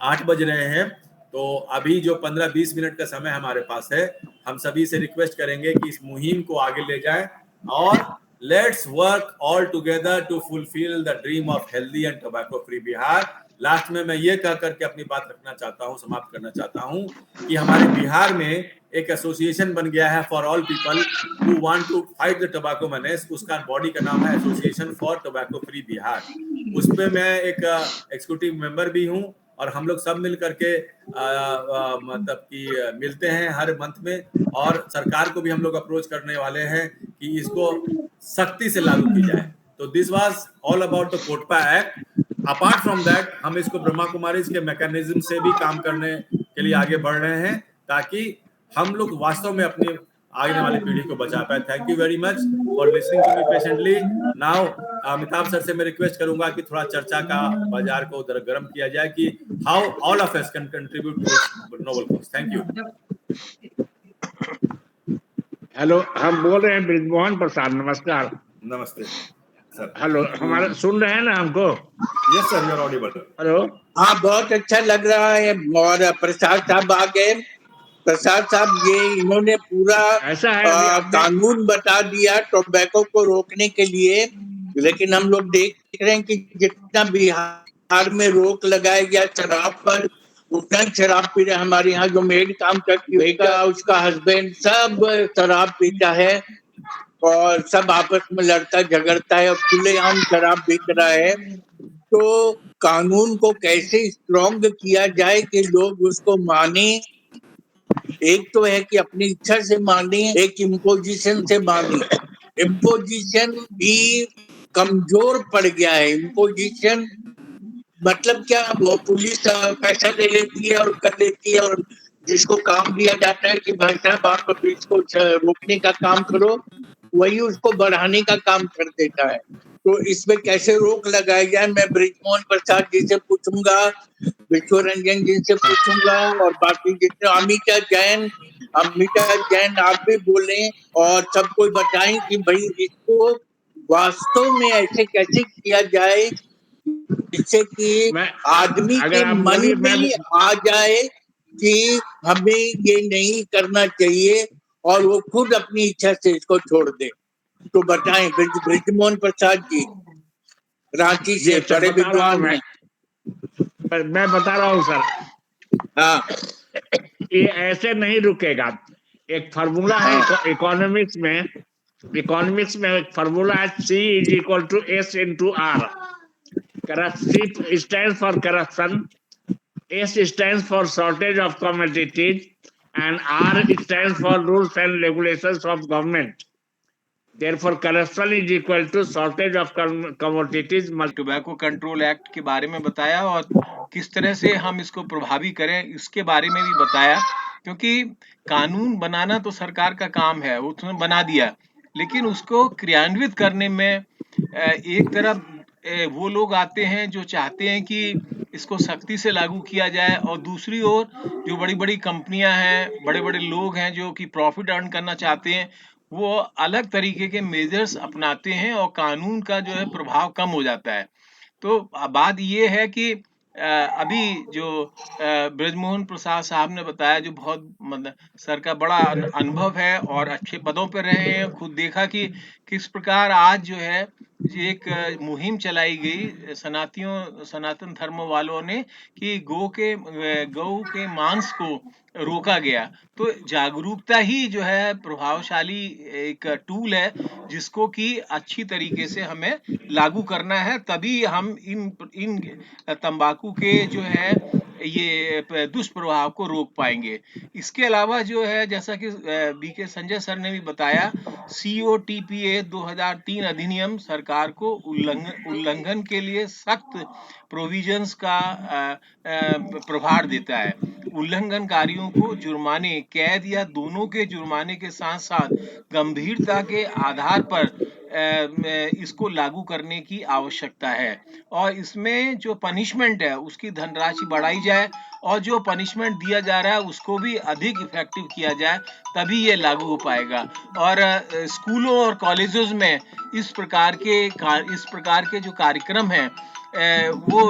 8 बज रहे हैं, तो अभी जो 15-20 मिनट का समय हमारे पास है, हम सभी से रिक्वेस्ट करेंगे कि इस मुहिम को आगे ले जाएं और let's work all together to fulfil the dream of healthy and tobacco free Bihar. Last में मैं ये कह करके अपनी बात रखना चाहता हूँ, समाप्त करना चाहता हूँ कि हमारे बिहार में एक एसोसिएशन बन गया है for all people who want to fight the tobacco menace. उसका बॉडी का नाम है association for tobacco free Bihar. उसमें मैं एक एग्जीक्यूटिव मेंबर भी हूँ और हम लोग सब मिल करके मतलब कि मिलते हैं हर मंथ में, और सरकार को भी हम लोग अप्रोच करने वाले हैं कि इसको सख्ती से लागू की जाए। तो this was all about the COTPA act. Apart from that हम इसको ब्रह्मा कुमारी के मैकेनिज्म से भी काम करने के लिए आगे बढ़ रहे हैं ताकि हम लोग वास्तव में अपनी आने वाली पीढ़ी को बचा पाए। Thank you very much for listening to me patiently. Now Amitabh sir से मैं रिक्वेस्ट करूंगा कि थोड़ा चर्चा का बाजार को उधर गर्म किया जाए कि how all of us can contribute to noble cause. Thank you. Hello, हम बोल रहे हैं ब्रिजमोहन प्रसाद। नमस्कार। नमस्ते सर। हेलो, हमारा सुन रहे हैं ना हमको? Yes sir, you are audible. Hello, हाँ, बहुत अच्छा लग रहा है। और प्रसाद साहब आ गए। प्रसाद साहब, ये इन्होंने पूरा ऐसा है कानून बता दिया टोबैको को रोकने के लिए, लेकिन हम लोग देख रहे हैं कि जितना बिहार में रोक लगाया गया शराब पर, उतना शराब पी रहे। हमारे यहाँ जो मेड काम करती है उसका हस्बैंड सब शराब पीता है और सब आपस में लड़ता झगड़ता है और खुलेआम शराब बिक रहा है। तो कानून को कैसे स्ट्रॉन्ग किया जाए कि लोग उसको माने। एक तो है कि अपनी इच्छा से माने, एक इम्पोजिशन से माने। इम्पोजिशन भी कमजोर पड़ गया है। इम्पोजिशन मतलब क्या, वो पुलिस पैसा ले लेती है और कर लेती है, और जिसको काम दिया जाता है कि भाई साहब आप इसको रोकने का काम करो, वही उसको बढ़ाने का काम कर देता है। तो इसमें कैसे रोक लगाई जाए, मैं ब्रिजमोहन प्रसाद जी से पूछूंगा, विश्व रंजन जी से पूछूंगा, और बाकी जितने अमिता जैन आप भी बोले और सबको बताएं कि भाई इसको वास्तव में ऐसे कैसे किया जाए जिससे कि आदमी के मन में आ जाए कि हमें ये नहीं करना चाहिए और वो खुद अपनी इच्छा से इसको छोड़ दे। तो बताएं ब्रिजमोहन प्रसाद जी, रांची से बड़े विद्वान हैं। मैं बता रहा हूँ सर। हाँ, ये ऐसे नहीं रुकेगा। एक फार्मूला है इकोनॉमिक्स में एक फार्मूला है, C=S × R। C stands for corruption, S stands for shortage of commodities, and R stands for rules and regulations of government. Therefore, corruption is equal to shortage of commodities. Tobacco control act के बारे में बताया और किस तरह से हम इसको प्रभावी करें इसके बारे में भी बताया, क्योंकि कानून बनाना तो सरकार का काम है, वो उसने बना दिया, लेकिन उसको क्रियान्वित करने में एक तरफ वो लोग आते हैं जो चाहते हैं कि इसको सख्ती से लागू किया जाए, और दूसरी ओर जो बड़ी-बड़ी कंपनियां हैं, बड़े-बड़े लोग हैं जो कि प्रॉफिट अर्न करना चाहते हैं, वो अलग तरीके के मेजर्स अपनाते हैं और कानून का जो है प्रभाव कम हो जाता है। तो बात ये है कि अभी जो ब्रजमोहन प्रसाद साहब ने बताया, जो बहुत मतलब सर का बड़ा अनुभव है और अच्छे पदों पे रहे हैं, खुद देखा कि किस प्रकार आज जो है एक मुहिम चलाई गई सनातन धर्म वालों ने कि गौ के मांस को रोका गया। तो जागरूकता ही जो है प्रभावशाली एक टूल है जिसको कि अच्छी तरीके से हमें लागू करना है, तभी हम इन तंबाकू के जो है ये दुष्प्रभाव को रोक पाएंगे। इसके अलावा जो है जैसा कि बीके संजय सर ने भी बताया, COTPA 2003 अधिनियम सरकार को उल्लंघन के लिए सख्त प्रोविजंस का प्रभार देता है। उल्लंघनकारियों को जुर्माने, कैद या दोनों के जुर्माने के साथ साथ गंभीरता के आधार पर इसको लागू करने की आवश्यकता है, और इसमें जो पनिशमेंट है उसकी धनराशि बढ़ाई जाए और जो पनिशमेंट दिया जा रहा है उसको भी अधिक इफेक्टिव किया जाए, तभी ये लागू हो पाएगा। और स्कूलों और कॉलेजेस में इस प्रकार के जो कार्यक्रम हैं वो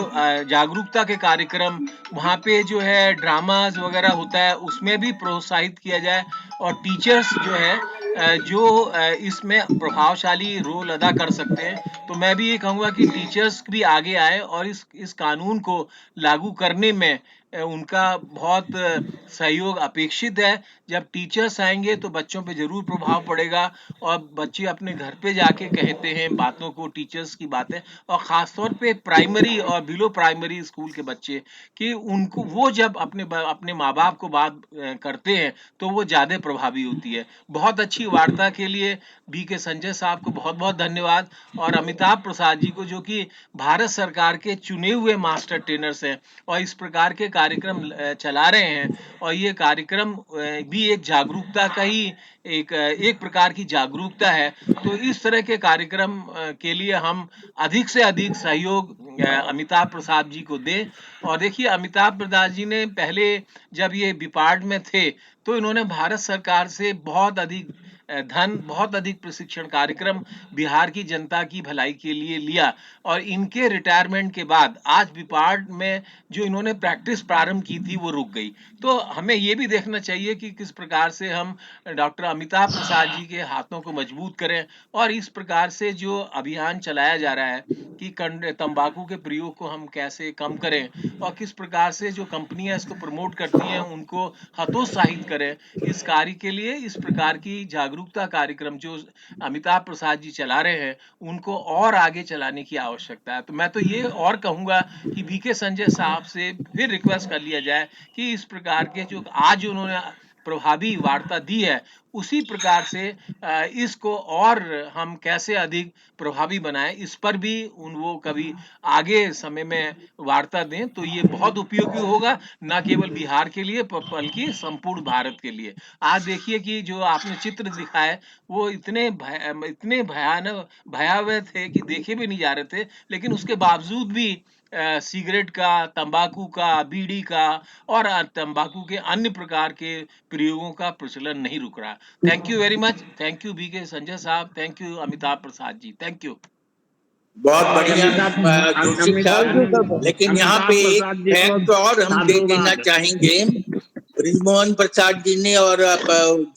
जागरूकता के कार्यक्रम, वहाँ पे जो है ड्रामाज वगैरह होता है उसमें भी प्रोत्साहित किया जाए, और टीचर्स जो है जो इसमें प्रभावशाली रोल अदा कर सकते हैं। तो मैं भी ये कहूँगा कि टीचर्स भी आगे आए और इस कानून को लागू करने में उनका बहुत सहयोग अपेक्षित है। जब टीचर्स आएंगे तो बच्चों पे जरूर प्रभाव पड़ेगा, और बच्चे अपने घर पे जाके कहते हैं बातों को, टीचर्स की बातें, और खासतौर पे प्राइमरी और बिलो प्राइमरी स्कूल के बच्चे, कि उनको वो जब अपने माँ बाप को बात करते हैं तो वो ज्यादा प्रभावी होती है। बहुत अच्छी वार्ता के लिए बीके संजय साहब को बहुत बहुत धन्यवाद, और अमिताभ प्रसाद जी को, जो कि भारत सरकार के चुने हुए मास्टर ट्रेनर्स हैं और इस प्रकार के कार्यक्रम चला रहे हैं, और ये कार्यक्रम भी एक जागरूकता का ही एक प्रकार की जागरूकता है। तो इस तरह के कार्यक्रम के लिए हम अधिक से अधिक सहयोग अमिताभ प्रसाद जी को दें। और देखिए, अमिताभ प्रसाद जी ने पहले जब ये बिपार्ड में थे तो इन्होंने भारत सरकार से बहुत अधिक बहुत अधिक प्रशिक्षण कार्यक्रम बिहार की जनता की भलाई के लिए लिया, और इनके रिटायरमेंट के बाद आज बिपार्ड में जो इन्होंने प्रैक्टिस प्रारंभ की थी वो रुक गई। तो हमें ये भी देखना चाहिए कि किस प्रकार से हम डॉक्टर अमिताभ प्रसाद जी के हाथों को मजबूत करें, और इस प्रकार से जो अभियान चलाया जा रहा है कि तंबाकू के प्रयोग को हम कैसे कम करें, और किस प्रकार से जो कंपनियां इसको प्रमोट करती हैं उनको हतोत्साहित करें, इस कार्य के लिए इस प्रकार की जागरूकता कार्यक्रम जो अमिताभ प्रसाद जी चला रहे हैं उनको और आगे चलाने की आवश्यकता है। तो मैं तो ये और कहूंगा कि बीके संजय साहब से फिर रिक्वेस्ट कर लिया जाए कि इस प्रकार के जो आज उन्होंने प्रभावी वार्ता दी है उसी प्रकार से इसको और हम कैसे अधिक प्रभावी बनाएं, इस पर भी वो कभी आगे समय में वार्ता दें तो ये बहुत उपयोगी होगा, न केवल बिहार के लिए बल्कि संपूर्ण भारत के लिए। आज देखिए कि जो आपने चित्र दिखाए वो इतने भयावह थे कि देखे भी नहीं जा रहे थे, लेकिन उसके बावजूद भी सिगरेट का, तंबाकू का, बीड़ी का और तंबाकू के अन्य प्रकार के प्रयोगों का प्रचलन नहीं रुक रहा। Thank you very much. Thank you BK Sanjay साहब, thank you Amitabh Prasad ji, thank you. बहुत बढ़िया जोशी साहब, लेकिन यहाँ पे एक और हम दे देना चाहेंगे। ब्रिजमोहन प्रसाद जी ने और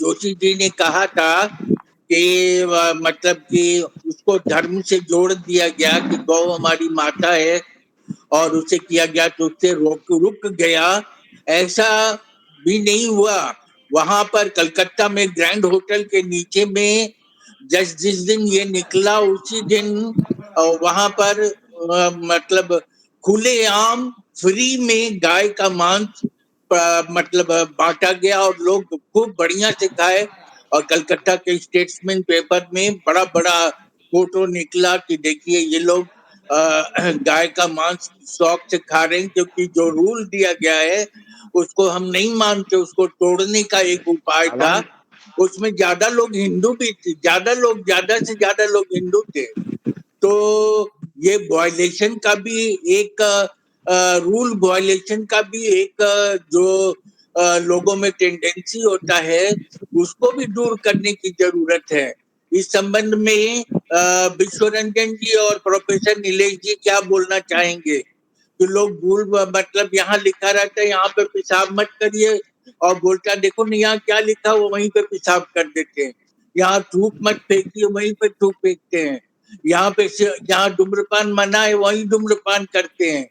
जोशी जी ने कहा था कि मतलब कि उसको धर्म से जोड़ दिया गया कि गौ हमारी माता है और उसे किया गया तो उससे रुक गया, ऐसा भी नहीं हुआ। वहां पर कलकत्ता में ग्रैंड होटल के नीचे में जिस दिन ये निकला उसी दिन वहां पर मतलब खुलेआम फ्री में गाय का मांस मतलब बांटा गया और लोग खूब बढ़िया से खाए। और कलकत्ता के स्टेट्समैन पेपर में बड़ा बड़ा फोटो निकला कि देखिए ये लोग गाय का मांस शौक से खा रहे हैं, क्योंकि जो रूल दिया गया है उसको हम नहीं मानते, उसको तोड़ने का एक उपाय था। उसमें ज्यादा लोग हिंदू भी थे, ज्यादा से ज्यादा लोग हिंदू थे। तो ये वायलेशन का भी एक रूल वायलेशन का भी एक जो लोगों में टेंडेंसी होता है उसको भी दूर करने की जरूरत है। इस संबंध में विश्व रंजन जी और प्रोफेसर नीलेश जी क्या बोलना चाहेंगे? कि लोग भूल मतलब यहाँ लिखा रहता है यहाँ पे पेशाब मत करिए, और बोलता देखो नहीं यहाँ क्या लिखा वो वहीं पे पेशाब कर देते हैं। यहाँ थूक मत फेंकिए, वहीं पे थूक फेंकते हैं। यहाँ पे जहाँ धूम्रपान मना है वहीं धूम्रपान करते हैं।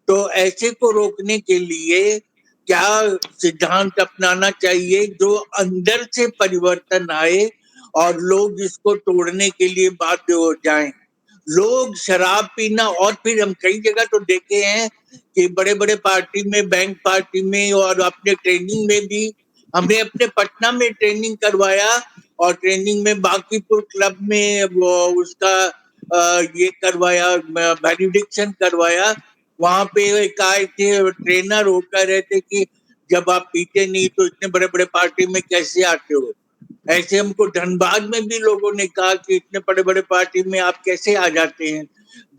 तो ऐसे को रोकने के लिए क्या सिद्धांत अपनाना चाहिए जो अंदर से परिवर्तन आए और लोग इसको तोड़ने के लिए बाध्य हो जाएं? लोग शराब पीना, और फिर हम कई जगह तो देखे हैं कि बड़े बड़े पार्टी में, बैंक पार्टी में और अपने ट्रेनिंग में भी, हमने अपने पटना में ट्रेनिंग करवाया और ट्रेनिंग में बांकीपुर क्लब में वो उसका ये करवाया, वैलिडेशन करवाया। वहां पे एक आए थे ट्रेनर, होकर रहे थे कि जब आप पीते नहीं तो इतने बड़े बड़े पार्टी में कैसे आते हो? ऐसे हमको धनबाद में भी लोगों ने कहा कि इतने बड़े बड़े पार्टी में आप कैसे आ जाते हैं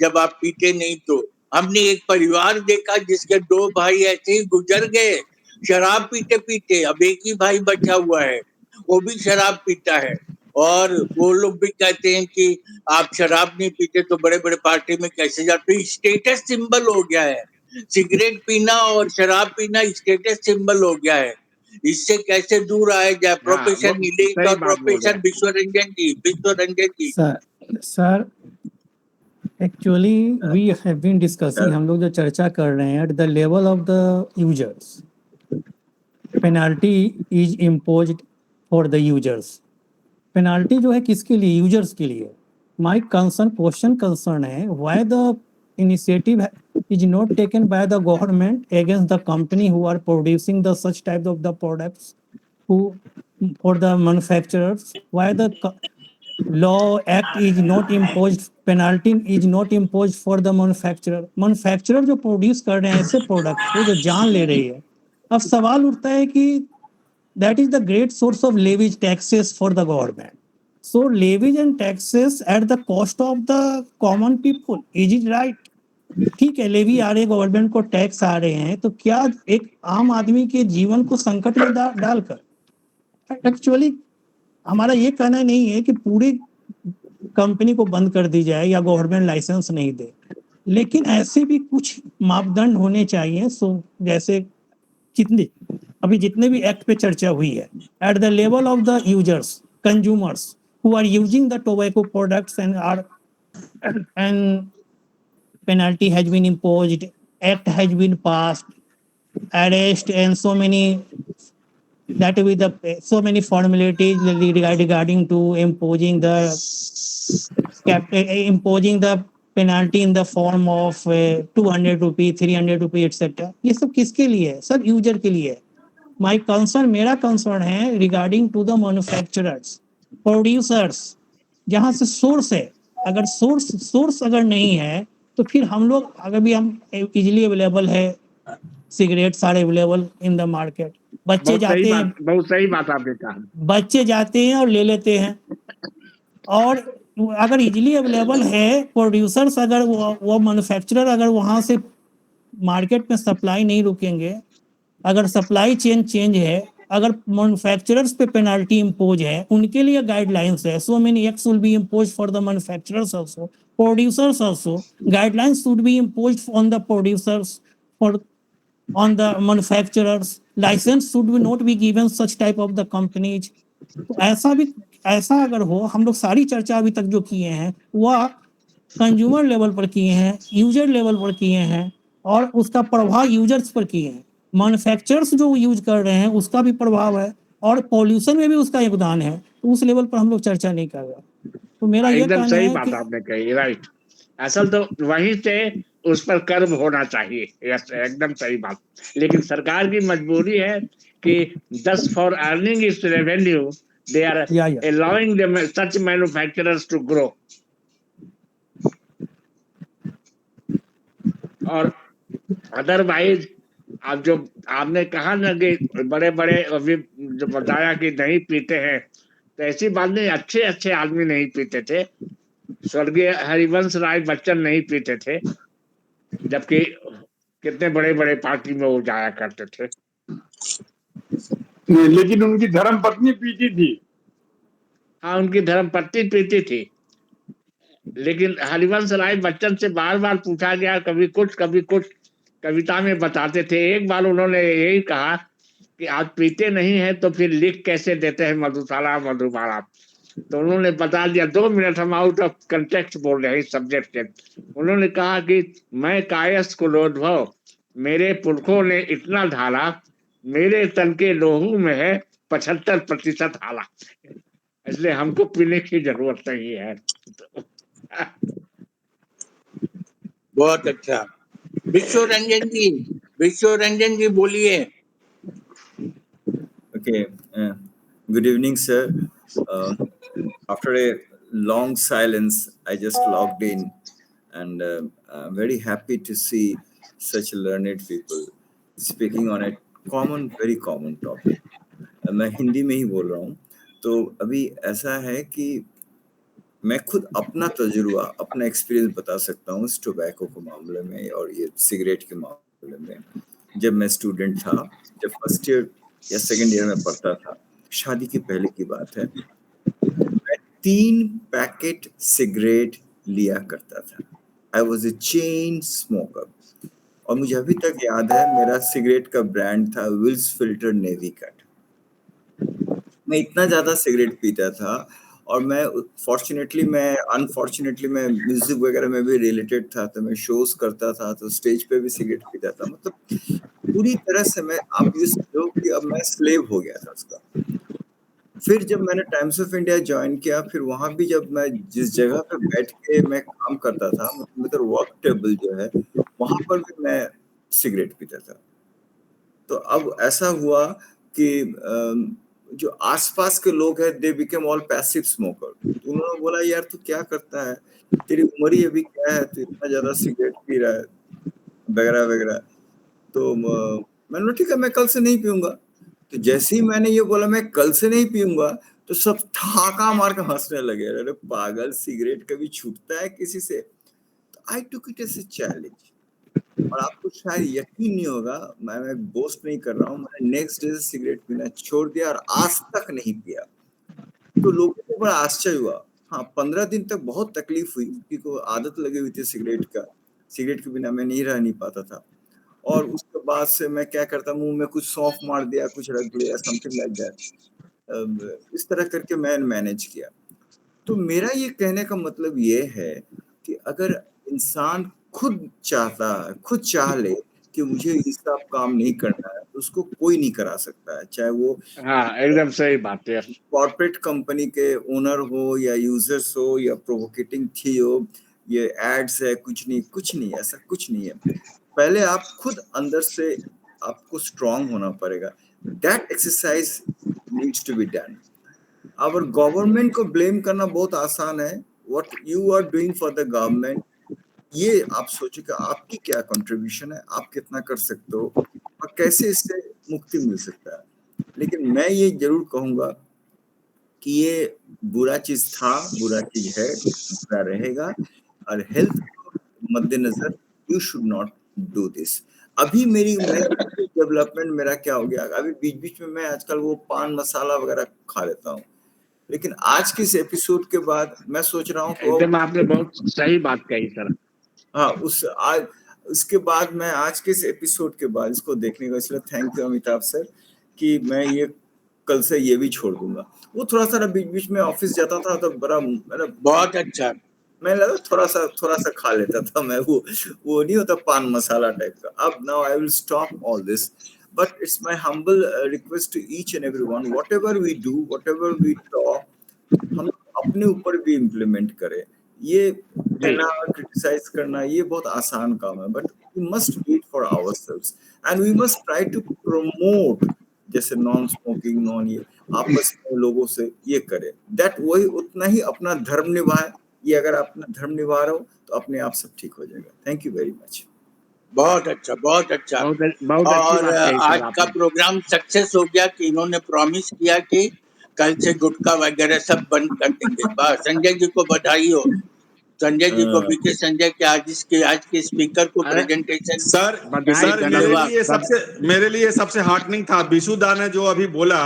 जब आप पीते नहीं। तो हमने एक परिवार देखा जिसके 2 भाई ऐसे ही गुजर गए शराब पीते पीते। अब एक ही भाई बचा हुआ है, वो भी शराब पीता है। और वो लोग भी कहते हैं कि आप शराब नहीं पीते तो बड़े बड़े पार्टी में कैसे जाते? स्टेटस सिंबल हो गया है, सिगरेट पीना और शराब पीना स्टेटस सिंबल हो गया है। इससे कैसे दूर आए जाए? प्रोफेसर नीलेश और professor Vishwa Ranjan ji. Sir actually we have been discussing, हम लोग जो चर्चा कर रहे हैं at the level of the users, penalty is imposed for the users. Penalty जो है किसके लिए? यूजर्स के लिए। माय क्वेश्चन कंसर्न है why the initiative is not taken by the government against the company who are producing the such type of the products, who for the manufacturers. Why the law act is not imposed, penalty is not imposed for the manufacturer जो प्रोड्यूस कर रहे हैं ऐसे प्रोडक्ट को जो जान ले रही है। अब सवाल उठता है कि that is the great source of levies taxes for the government. So levies and taxes at the cost of the common people, is it right? ठीक है, लेवी आ रहे, गवर्नमेंट को टैक्स आ रहे हैं, तो क्या एक आम आदमी के जीवन को संकट में डालकर? एक्चुअली हमारा ये कहना नहीं है कि पूरी कंपनी को बंद कर दी जाए या गवर्नमेंट लाइसेंस नहीं दे, लेकिन ऐसे भी कुछ मापदंड होने चाहिए। सो जैसे जितने भी एक्ट पे चर्चा हुई है, at the level of the users, consumers who are using the tobacco products and penalty has been imposed, act has been passed, arrest and so many, that with the so many formalities regarding to imposing the penalty in the form of 200 रुपये, 300 रुपये etc. ये सब किसके लिए है सर? यूजर के लिए है। मेरा कंसर्न है regarding to the manufacturers, producers, जहाँ से सोर्स है। अगर सोर्स अगर नहीं है तो फिर हम लोग, अगर भी हम इजीली अवेलेबल है सिगरेट, सारे अवेलेबल इन द मार्केट, बच्चे जाते हैं, बहुत सही बात आपने कहा, बच्चे जाते हैं और ले लेते हैं। और अगर इजीली अवेलेबल है, प्रोड्यूसर्स अगर वो मैन्युफैक्चरर अगर वहाँ से मार्केट में सप्लाई नहीं रुकेंगे, अगर सप्लाई चेन चेंज है, अगर मैन्युफैक्चरर्स पे पेनाल्टी इम्पोज है, उनके लिए गाइडलाइंस है। So many acts will be imposed for the manufacturers also, producers also. Guidelines should be imposed on the producers, on the manufacturers. License should not be given such type of the companies. तो ऐसा अगर हो, हम लोग सारी चर्चा अभी तक जो किए हैं वह कंज्यूमर लेवल पर किए हैं, यूजर लेवल पर किए हैं, और उसका प्रभाव यूजर्स पर किए हैं। मैन्युफैक्चरर्स जो यूज कर रहे हैं उसका भी प्रभाव है, और पॉल्यूशन में भी उसका योगदान है। तो उस लेवल पर हम लोग चर्चा नहीं कर रहे। तो मेरा ये एकदम कहना सही है बात कि आपने कही, राइट। असल तो वहीं से उस पर कर्व होना चाहिए। यस, एकदम सही बात। लेकिन सरकार की मजबूरी है कि जस्ट फॉर अर्निंग इस revenue they are allowing the such manufacturers to grow. और अदरवाइज अब जो आपने कहा ना कि बड़े बड़े अभी जो बताया कि नहीं पीते हैं, तो ऐसी बात नहीं, अच्छे अच्छे आदमी नहीं पीते थे। स्वर्गीय हरिवंश राय बच्चन नहीं पीते थे, जबकि कितने बड़े बड़े पार्टी में वो जाया करते थे। लेकिन उनकी धर्म पत्नी पीती थी। हाँ, उनकी धर्म पत्नी पीती थी, लेकिन हरिवंश राय बच्चन से बार बार पूछा गया, कभी कुछ कविता में बताते थे। एक बार उन्होंने यही कहा कि आप पीते नहीं हैं तो फिर लिख कैसे देते हैं मधुशाला मधुबाला। तो उन्होंने बता दिया, 2 मिनट हम आउट ऑफ कंटेक्स्ट बोल रहे हैं इस सब्जेक्ट के। उन्होंने कहा कि मैं कायस कुलोद्भव, मेरे पुरखों ने इतना ढाला, मेरे तन के लोहू में है 75% हाला। इसलिए हमको पीने की जरूरत नहीं है। बहुत अच्छा। विश्व रंजन जी बोलिए। Okay, good evening, sir. After a long silence, I just logged in, and I'm very happy to see such learned people speaking on a very common topic. मैं हिंदी में ही बोल रहा हूँ। तो अभी ऐसा है कि मैं खुद अपना तजुर्बा, अपना एक्सपीरियंस बता सकता हूँ इस टोबैको के मामले में और ये सिगरेट के मामले में। जब मैं स्टूडेंट था, जब फर्स्ट ईयर या सेकंड ईयर में पढ़ता था, शादी के पहले की बात है, मैं 3 पैकेट सिगरेट लिया करता था। I was a chain smoker. और मुझे अभी तक याद है, मेरा सिगरेट का ब्रांड था विल्स फिल्टर नेवी कट। मैं इतना ज्यादा सिगरेट पीता था, और मैं अनफॉर्चुनेटली मैं म्यूजिक वगैरह में भी रिलेटेड था, तो मैं शोज करता था, तो स्टेज पे भी सिगरेट पीता था। मतलब पूरी तरह से मैं, आप ये समझो कि अब मैं स्लेव हो गया था उसका। फिर जब मैंने टाइम्स ऑफ इंडिया ज्वाइन किया, फिर वहां भी जब मैं जिस जगह पे बैठ के मैं काम करता था, मतलब वर्क टेबल जो है, वहां पर भी मैं सिगरेट पीता था। तो अब ऐसा हुआ कि जो आसपास के लोग हैं, they became all passive smoker. तो उन्होंने बोला, यार तू क्या करता है, तेरी उम्र ही अभी क्या है, तू इतना ज्यादा सिगरेट पी रहा है, वगैरह वगैरह। तो मैंने बोला ठीक है, मैं कल से नहीं पीऊंगा। तो जैसे ही मैंने ये बोला मैं कल से नहीं पीऊंगा, तो सब ठाका मार के हंसने लगे, अरे पागल, सिगरेट कभी छूटता है किसी से? तो I took it as a challenge. और आपको शायद यकीन नहीं होगा, मैं बोस्ट नहीं कर रहा हूँ, मैंने नेक्स्ट डे से सिगरेट पीना छोड़ दिया और आज तक नहीं पिया। तो लोगों को बड़ा आश्चर्य हुआ। हाँ, 15 दिन तक बहुत तकलीफ हुई, क्योंकि आदत लगी हुई थी सिगरेट के बिना मैं नहीं पाता था। और उसके बाद से मैं क्या करता, मुंह में कुछ सौंफ मार दिया, कुछ रख लिया, समथिंग लाइक दैट। इस तरह करके मैं मैनेज किया। तो मेरा ये कहने का मतलब ये है कि अगर इंसान खुद चाह ले कि मुझे ये सब काम नहीं करना है, तो उसको कोई नहीं करा सकता है, चाहे वो एकदम सही बात है, कॉर्पोरेट कंपनी के ओनर हो या यूजर्स हो या प्रोवोकेटिंग थी हो, ये एड्स है, कुछ नहीं, ऐसा कुछ नहीं है। पहले आप खुद अंदर से आपको स्ट्रांग होना पड़ेगा। That exercise needs to be done. और गवर्नमेंट को ब्लेम करना बहुत आसान है। What you are doing for the government, ये आप सोचो कि आपकी क्या कंट्रीब्यूशन है, आप कितना कर सकते हो और कैसे इससे मुक्ति मिल सकता है। लेकिन मैं ये जरूर कहूंगा कि ये बुरा चीज था, बुरा चीज है, बुरा रहेगा, और हेल्थ मद्देनजर you should not do this. अभी मेरी डेवलपमेंट मेरा क्या हो गया, अभी बीच में मैं आजकल वो पान मसाला वगैरह खा लेता हूँ, लेकिन आज के इस एपिसोड के बाद मैं सोच रहा हूँ एकदम आपने बहुत सही बात कही सर। हाँ, उसके बाद मैं आज के इस एपिसोड के बाद इसको देखने का, इसलिए थैंक यू अमिताभ सर कि मैं ये कल से ये भी छोड़ दूंगा। वो थोड़ा सा बीच में ऑफिस जाता था तो बड़ा बहुत अच्छा, मैं लगा थोड़ा सा खा लेता था मैं, वो नहीं होता पान मसाला टाइप का। अब now I will stop all this, but it's my humble request to each and everyone, whatever we do, whatever we talk, हम अपने ऊपर भी इम्प्लीमेंट करें। ये कहना और क्रिटिसाइज करना ये बहुत आसान काम है, but we must wait for ourselves and we must try to promote, जैसे नॉन स्मोकिंग, नॉन ये आपस में लोगों से ये करे, दैट वही उतना ही अपना धर्म निभाए। ये अगर आप अपना धर्म निभा रहे हो तो अपने आप सब ठीक हो जाएगा। Thank you very much. बहुत अच्छा, बहुत अच्छा। बहुत अच्छी और बात कही आज सर का आपने। प्रोग्राम सक्सेस हो गया कि इन्होंने प्रॉमिस किया कि कल से गुटखा वगैरह सब बंद कर देंगे। बस संजय जी को बधाई हो, संजय जी को, बीके संजय के आज के स्पीकर को प्रेजेंटेशन सर बधाई सर मेरे लिए सबसे हार्टनिंग था बिशु दा ने जो अभी बोला,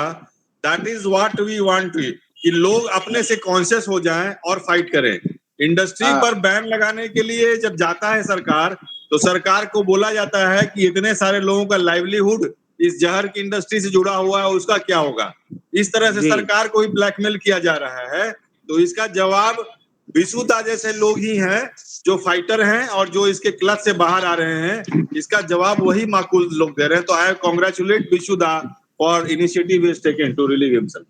that is what we want, कि लोग अपने से कॉन्शियस हो जाएं और फाइट करें। इंडस्ट्री पर बैन लगाने के लिए जब जाता है सरकार, तो सरकार को बोला जाता है कि इतने सारे लोगों का लाइवलीहुड इस जहर की इंडस्ट्री से जुड़ा हुआ है, उसका क्या होगा। इस तरह से सरकार को ही ब्लैकमेल किया जा रहा है। तो इसका जवाब बिशु दा जैसे लोग ही हैं जो फाइटर हैं और जो इसके क्लब से बाहर आ रहे हैं। इसका जवाब वही माकूल लोग दे रहे हैं। तो आई congratulate Bishu da for initiative is taken to relieve himself.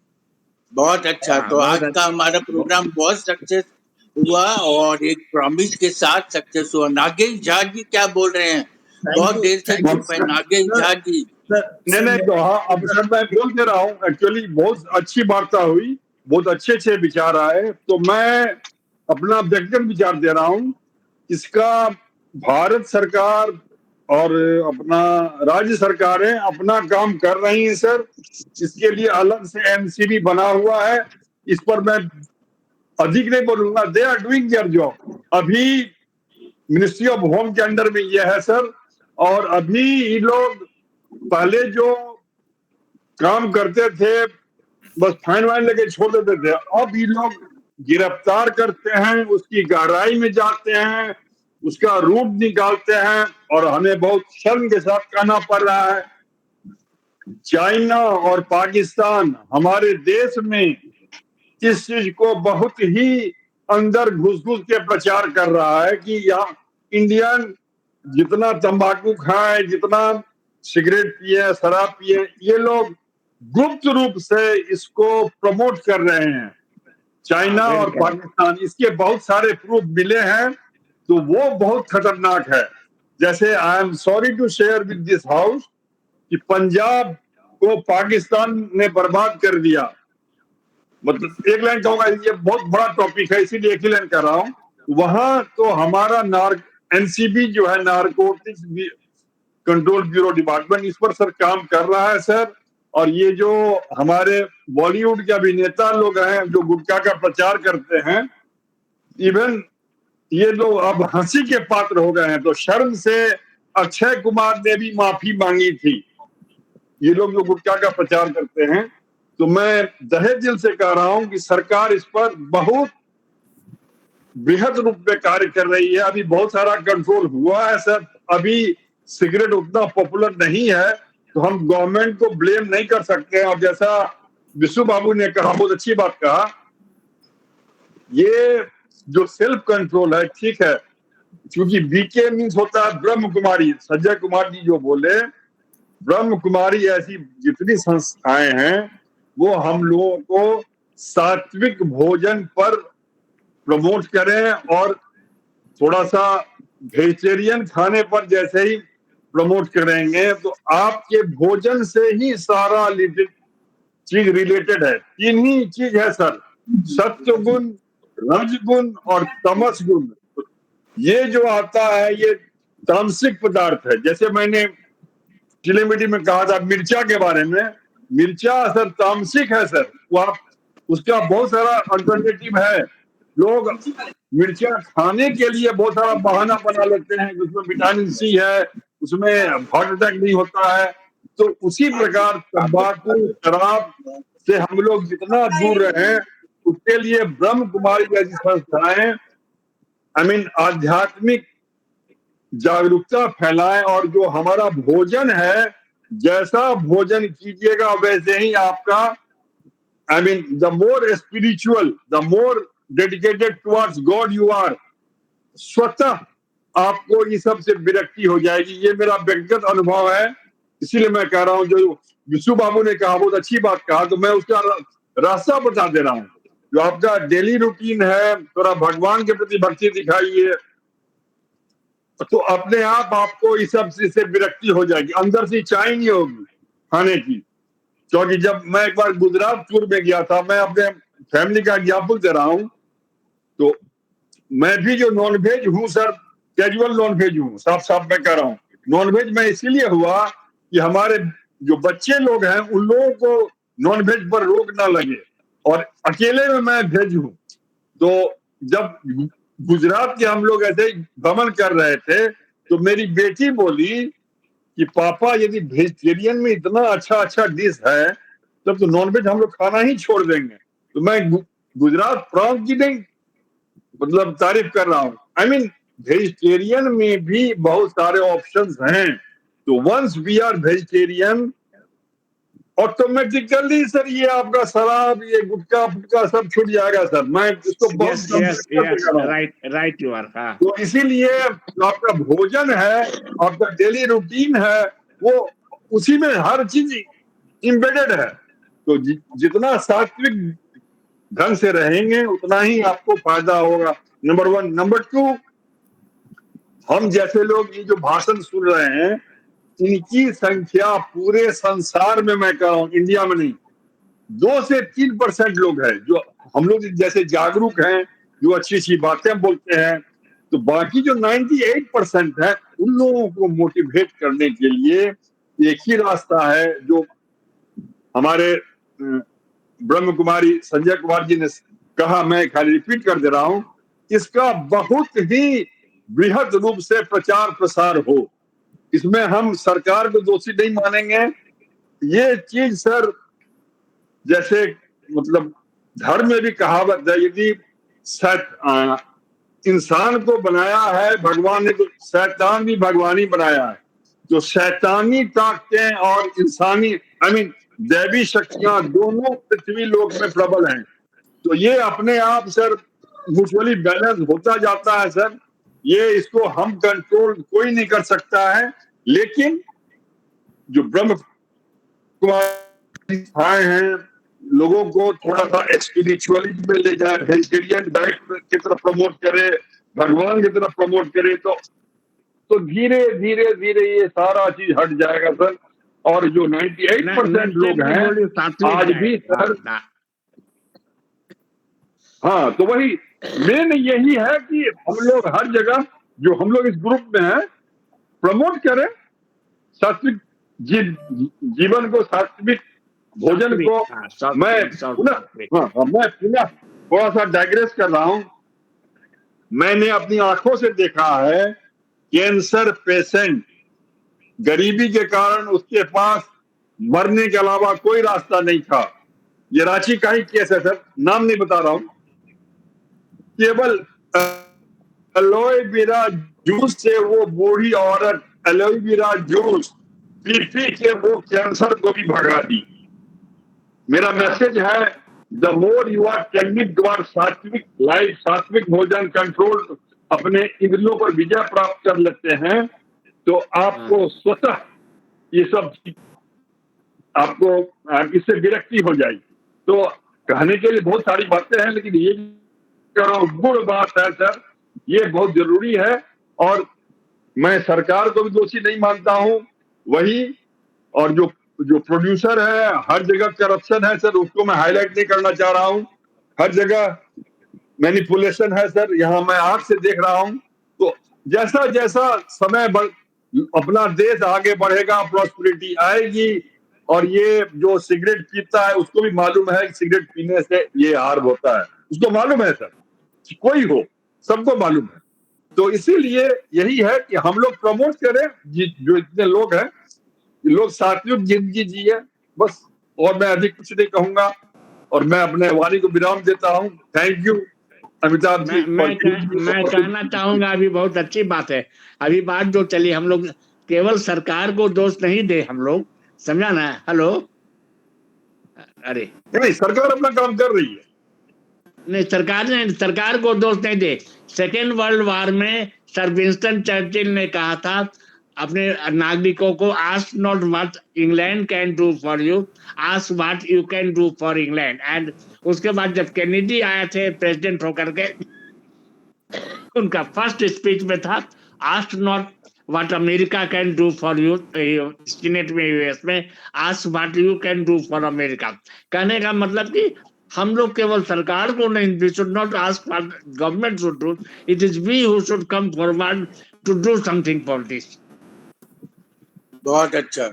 बहुत अच्छा। तो आज का हमारा प्रोग्राम बहुत सक्सेस हुआ और एक प्रॉमिस के साथ सक्सेस हुआ। नागेश झा जी क्या बोल रहे हैं? बहुत देर से चुप है नागेश झा जी। नहीं तो हाँ, अब सर मैं बोल दे रहा हूँ। एक्चुअली बहुत अच्छी वार्ता हुई, बहुत अच्छे विचार आए। तो मैं अपना व्यक्तिगत विचार दे रहा हूँ। इसका भारत सरकार और अपना राज्य सरकारें अपना काम कर रही हैं सर। इसके लिए अलग से एनसीबी बना हुआ है। इस पर मैं अधिक नहीं बोलूंगा। They are doing their job. अभी मिनिस्ट्री ऑफ होम के अंडर में ये है सर। और अभी ये लोग पहले जो काम करते थे बस फाइन वाइन लेके छोड़ देते थे, अब ये लोग गिरफ्तार करते हैं, उसकी गहराई में जाते हैं, उसका रूप निकालते हैं। और हमें बहुत शर्म के साथ कहना पड़ रहा है, चाइना और पाकिस्तान हमारे देश में इस चीज को बहुत ही अंदर घुस के प्रचार कर रहा है कि यहाँ इंडियन जितना तंबाकू खाए, जितना सिगरेट पिए, शराब पिए, ये लोग गुप्त रूप से इसको प्रमोट कर रहे हैं, चाइना और पाकिस्तान। इसके बहुत सारे प्रूफ मिले हैं। तो वो बहुत खतरनाक है। जैसे I am sorry to share with this house कि पंजाब को पाकिस्तान ने बर्बाद कर दिया। मतलब एक लाइन कहूंगा, ये बहुत बड़ा टॉपिक है इसीलिए एक ही लाइन कर रहा हूँ। वहां तो हमारा एनसीबी जो है, नारकोटिक्स कंट्रोल ब्यूरो डिपार्टमेंट, इस पर सर काम कर रहा है सर। और ये जो हमारे बॉलीवुड के अभिनेता लोग हैं जो गुटखा का प्रचार करते हैं, इवन ये लोग अब हंसी के पात्र हो गए हैं। तो शर्म से अक्षय कुमार ने भी माफी मांगी थी, ये लोग जो गुटखा का प्रचार करते हैं। तो मैं तहे दिल से कह रहा हूं कि सरकार इस पर बहुत बृहद रूप में कार्य कर रही है। अभी बहुत सारा कंट्रोल हुआ है सर। अभी सिगरेट उतना पॉपुलर नहीं है, तो हम गवर्नमेंट को ब्लेम नहीं कर सकते हैं। और जैसा विशु बाबू ने कहा, बहुत अच्छी बात कहा, ये जो सेल्फ कंट्रोल है ठीक है, क्योंकि बीके मीन्स होता है ब्रह्म कुमारी। संजय कुमार जी जो बोले, ब्रह्म कुमारी ऐसी जितनी संस्थाएं हैं वो हम लोगों को सात्विक भोजन पर प्रमोट करें और थोड़ा सा वेजिटेरियन खाने पर जैसे ही प्रमोट करेंगे तो आपके भोजन से ही सारा चीज रिलेटेड है। तीन ही चीज है सर, सत्व गुण, रजगुण और तमस गुण। ये जो आता है ये तामसिक पदार्थ है। जैसे मैंने टेलीमीडिया में कहा था मिर्चा के बारे में, मिर्चा सर तामसिक है सर। वो आप उसका बहुत सारा अल्टरनेटिव है। लोग मिर्चा खाने के लिए बहुत सारा बहाना बना लेते हैं, उसमें विटामिन सी है, उसमें हार्ट अटैक नहीं होता है। तो उसी प्रकार तंबाकू, शराब से हम लोग जितना दूर रहें, उसके लिए ब्रह्म कुमारी जैसी संस्थाएं आध्यात्मिक जागरूकता फैलाएं। और जो हमारा भोजन है, जैसा भोजन कीजिएगा वैसे ही आपका the more spiritual, the more dedicated towards God you are, स्वतः आपको ये सब से विरक्ति हो जाएगी। ये मेरा व्यक्तिगत अनुभव है। इसीलिए मैं कह रहा हूँ, जो विशु बाबू ने कहा बहुत अच्छी बात कहा, तो मैं उसका रास्ता बता दे रहा हूँ। जो आपका डेली रूटीन है, थोड़ा भगवान के प्रति भक्ति दिखाइए, तो अपने आप आपको इस सब से विरक्ति हो जाएगी, अंदर से इच्छा ही नहीं होगी खाने की। क्योंकि जब मैं एक बार गुजरात टूर में गया था, मैं अपने फैमिली का एग्जाम्पल दे रहा हूँ, तो मैं भी जो नॉनवेज हूँ सर, कैजुअल नॉनवेज हूँ, साफ साफ मैं कह रहा हूँ। नॉनवेज में इसीलिए हुआ कि हमारे जो बच्चे लोग हैं उन लोगों को नॉनवेज पर रोक ना लगे, और अकेले में मैं वेज हूँ। तो जब गुजरात के हम लोग ऐसे भ्रमण कर रहे थे, तो मेरी बेटी बोली कि पापा यदि वेजिटेरियन में इतना अच्छा अच्छा डिश है, तब तो नॉनवेज हम लोग खाना ही छोड़ देंगे। तो मैं गुजरात प्रांत की नहीं मतलब तारीफ कर रहा हूँ। आई मीन वेजिटेरियन में भी बहुत सारे ऑप्शंस हैं। तो once we are vegetarian, automatically sir ये आपका शराब, ये गुटखा फुटका सब छूट जाएगा सर। मैं इसको बहुत राइट यू आर। तो इसीलिए आपका भोजन है, आपका डेली रूटीन है, वो उसी में हर चीज इम्बेडेड है। तो जितना सात्विक ढंग से रहेंगे उतना ही आपको फायदा होगा, नंबर 1। नंबर 2, हम जैसे लोग ये जो भाषण सुन रहे हैं, इनकी संख्या पूरे संसार में, मैं कह रहा हूं इंडिया में नहीं, 2 से 3% लोग हैं जो हम लोग जैसे जागरूक हैं, जो अच्छी अच्छी बातें बोलते हैं। तो बाकी जो 98% है, उन लोगों को मोटिवेट करने के लिए एक ही रास्ता है, जो हमारे ब्रह्म कुमारी संजय कुमार जी ने कहा, मैं खाली रिपीट कर दे रहा हूं, इसका बहुत ही बृहद रूप से प्रचार प्रसार हो। इसमें हम सरकार को दोषी नहीं मानेंगे। ये चीज सर, जैसे मतलब धर्म में भी कहावत है, यदि इंसान को बनाया है भगवान ने, तो शैतान भी भगवान ही बनाया है। तो शैतानी ताकतें और इंसानी दैवी शक्तियां दोनों पृथ्वी लोक में प्रबल हैं। तो ये अपने आप सर म्यूचुअली बैलेंस होता जाता है सर। ये इसको हम कंट्रोल कोई नहीं कर सकता है, लेकिन जो ब्रह्म कुमारी आए हैं, लोगों को थोड़ा सा स्पिरिचुअलिटी में ले जाए, वेजिटेरियन डाइट की तरफ प्रमोट करे, भगवान की तरफ प्रमोट करे, तो धीरे धीरे धीरे ये सारा चीज हट जाएगा सर। और जो 98% लोग हैं आज भी सर, हाँ, तो वही मेन यही है कि हम लोग हर जगह, जो हम लोग इस ग्रुप में हैं, प्रमोट करें सात्विक जीवन को, सात्विक भोजन को। मैं पुनः थोड़ा सा डाइग्रेस कर रहा हूं। मैंने अपनी आंखों से देखा है, कैंसर पेशेंट गरीबी के कारण उसके पास मरने के अलावा कोई रास्ता नहीं था। ये रांची का ही केस है सर, नाम नहीं बता रहा हूं। केवल एलोवेरा जूस से वो बूढ़ी औरत एलोवेरा जूस पी के वो कैंसर को भी भगा दी। मेरा मैसेज है, the more you are tending toward sattvic life, सात्विक भोजन, कंट्रोल, अपने इंद्रियों पर विजय प्राप्त कर लेते हैं, तो आपको स्वतः ये सब आपको इससे विरक्ति हो जाएगी। तो कहने के लिए बहुत सारी बातें हैं, लेकिन ये गुण बात है सर, ये बहुत जरूरी है। और मैं सरकार को भी दोषी नहीं मानता हूं, वही, और जो प्रोड्यूसर है, हर जगह करप्शन है सर, उसको मैं हाईलाइट नहीं करना चाह रहा हूं। हर जगह मैनिपुलेशन है सर, यहाँ मैं आंख से देख रहा हूं। तो जैसा जैसा समय अपना देश आगे बढ़ेगा, प्रॉस्पेरिटी आएगी। और ये जो सिगरेट पीता है उसको भी मालूम है कि सिगरेट पीने से ये हार्म होता है, उसको मालूम है सर, कोई हो, सबको मालूम है। तो इसीलिए यही है कि हम लोग प्रमोट करें, जो इतने लोग हैं, लोग सात्विक जिंदगी जिए बस। और मैं अधिक कुछ नहीं कहूंगा, और मैं अपने वाणी को विराम देता हूं। Thank you Amitabh ji. मैं कहना चाहूंगा, अभी बहुत अच्छी बात है, अभी बात जो चली, हम लोग केवल सरकार को दोष नहीं दे, हम लोग समझा ना। हेलो, अरे नहीं, सरकार अपना काम कर रही है। नहीं, सरकार को दोष नहीं दे। सेकेंड वर्ल्ड वॉर में सर विंस्टन चर्चिल ने कहा था, अपने नागरिकों को ask not what England can do for you, ask what you can do for England. And उसके बाद जब केनेडी आए थे प्रेसिडेंट होकर के, उनका फर्स्ट स्पीच में था ask not what America can do for you, senate में यूएस में, ask what you can do for America. कहने का मतलब कि हम लोग केवल सरकार को नहीं, we should not ask what government should do, it is we who should come forward to do something for this. बहुत अच्छा,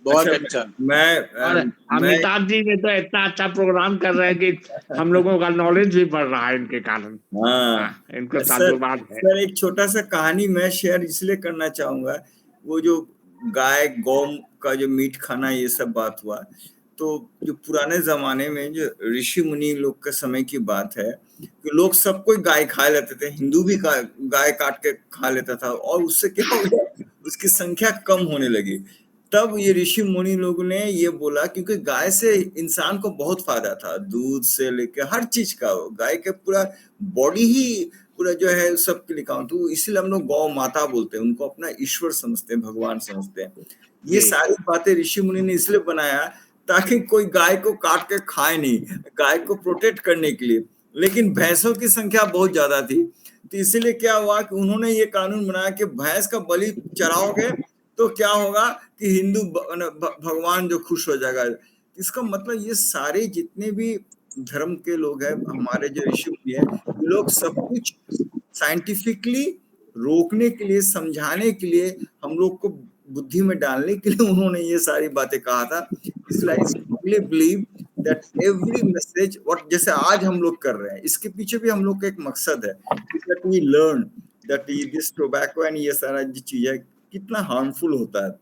बहुत अच्छा। और अमिताभ जी ने तो इतना अच्छा प्रोग्राम कर रहे हैं कि हम लोगों का नॉलेज भी बढ़ रहा है इनके कारण। हाँ इनको सर, साधुवाद है। सर एक छोटा सा कहानी मैं शेयर इसलिए करना चाहूंगा। वो जो गाय गौ का जो मीट खाना ये सब बात हुआ, तो जो पुराने जमाने में जो ऋषि मुनि लोग के समय की बात है कि लोग सब कोई गाय खा लेते थे, हिंदू भी गाय काट के खा लेता था, और उससे क्या हो गया, उसकी संख्या कम होने लगी। तब ये ऋषि मुनि लोग ने ये बोला, क्योंकि गाय से इंसान को बहुत फायदा था, दूध से लेके हर चीज का, गाय के पूरा बॉडी ही पूरा जो है सबके लिए काम, तो इसलिए हम लोग गौ माता बोलते हैं, उनको अपना ईश्वर समझते हैं, भगवान समझते हैं। ये सारी बातें ऋषि मुनि ने इसलिए बनाया ताकि कोई गाय को काट के खाए नहीं, गाय को प्रोटेक्ट करने के लिए। लेकिन भैंसों की संख्या बहुत ज्यादा थी, तो इसीलिए क्या हुआ कि उन्होंने ये कानून बनाया कि भैंस का बलि चढ़ाओगे तो क्या होगा कि हिंदू भगवान जो खुश हो जाएगा। इसका मतलब ये सारे जितने भी धर्म के लोग हैं, हमारे जो ऋषि मुनि है, ये लोग सब कुछ साइंटिफिकली रोकने के लिए, समझाने के लिए, हम लोग को बुद्धि में डालने के लिए उन्होंने ये सारी बातें कहा था। इसलिए I strongly believe that every message, और जैसे आज हम लोग कर रहे हैं, इसके पीछे भी हम लोग का एक मकसद है, that we learn that this tobacco and ये सारा जो चीज है कितना हार्मफुल होता है।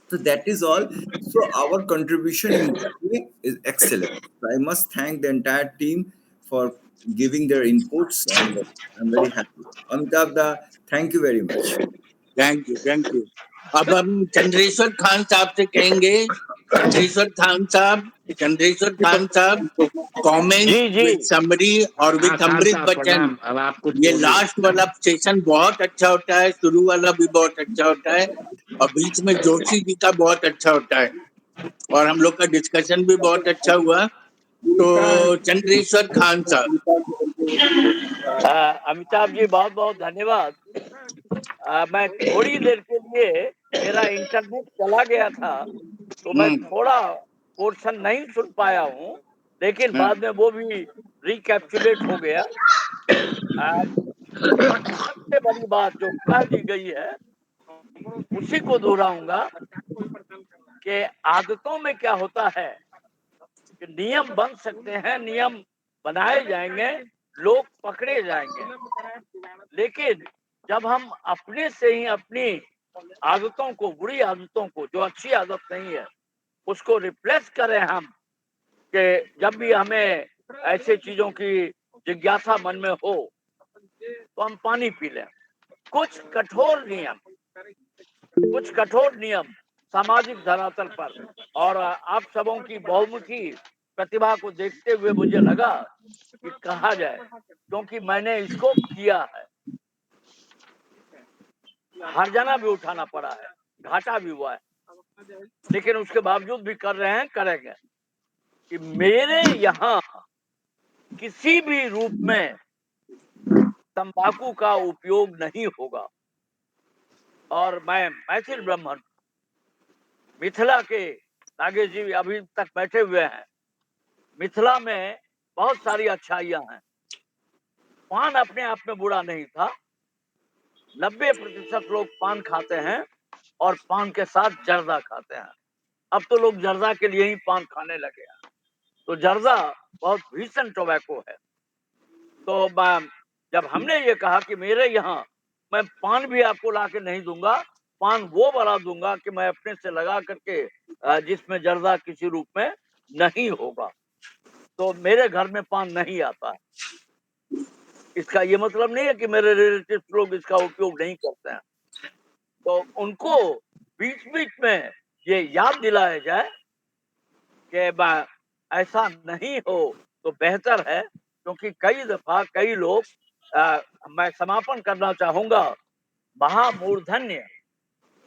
So that is all. So our contribution in that way is excellent. So I must thank the entire team for giving their inputs, and I'm very happy. Amitabh da, thank you very much. Thank you, thank you. अब हम चंद्रेश्वर खान साहब से कहेंगे, चंद्रेश्वर खान साहब कमेंट विद समरी और विद अमृत बच्चन। ये लास्ट वाला सेशन बहुत अच्छा होता है, शुरू वाला भी बहुत अच्छा होता है, और बीच में जोशी जी का बहुत अच्छा होता है, और हम लोग का डिस्कशन भी बहुत अच्छा हुआ। तो चंद्रेश्वर खान साहब। अमिताभ जी बहुत बहुत धन्यवाद। मैं थोड़ी देर के लिए, मेरा इंटरनेट चला गया था, तो मैं थोड़ा पोर्शन नहीं सुन पाया हूँ, लेकिन बाद में वो भी रिकैप्चुलेट हो गया। सबसे बड़ी बात जो कह दी गई है उसी को दोहराऊंगा कि आदतों में क्या होता है कि नियम बन सकते हैं, नियम बनाए जाएंगे, लोग पकड़े जाएंगे, लेकिन जब हम अपने से ही अपनी आदतों को, बुरी आदतों को, जो अच्छी आदत नहीं है, उसको रिप्लेस करें हम, कि जब भी हमें ऐसे चीजों की जिज्ञासा मन में हो तो हम पानी पी लें। कुछ कठोर नियम सामाजिक धरातल पर, और आप सबों की बहुमुखी प्रतिभा को देखते हुए मुझे लगा कि कहा जाए, क्योंकि मैंने इसको किया है, हर्जाना भी उठाना पड़ा है, घाटा भी हुआ है, लेकिन उसके बावजूद भी कर रहे हैं, करेंगे। कि मेरे यहाँ किसी भी रूप में तंबाकू का उपयोग नहीं होगा, और मैं मैथिल ब्राह्मण, मिथिला के, नागेश जी अभी तक बैठे हुए हैं, मिथिला में बहुत सारी अच्छाइयां हैं। पान अपने आप में बुरा नहीं था, 90% लोग पान खाते हैं और पान के साथ जर्दा खाते हैं। अब तो लोग जर्दा के लिए ही पान खाने लगे हैं, तो जर्दा बहुत भीषण टोबैको है। तो जब हमने ये कहा कि मेरे यहाँ मैं पान भी आपको ला के नहीं दूंगा, पान वो वाला दूंगा कि मैं अपने से लगा करके, जिसमें जर्दा किसी रूप में नहीं होगा, तो मेरे घर में पान नहीं आता है। इसका ये मतलब नहीं है कि मेरे रिलेटिव लोग इसका उपयोग नहीं करते हैं, तो उनको बीच बीच में ये याद दिलाया जाए कि ऐसा नहीं हो तो बेहतर है, क्योंकि कई दफा कई लोग, मैं समापन करना चाहूंगा, महामूर्धन्य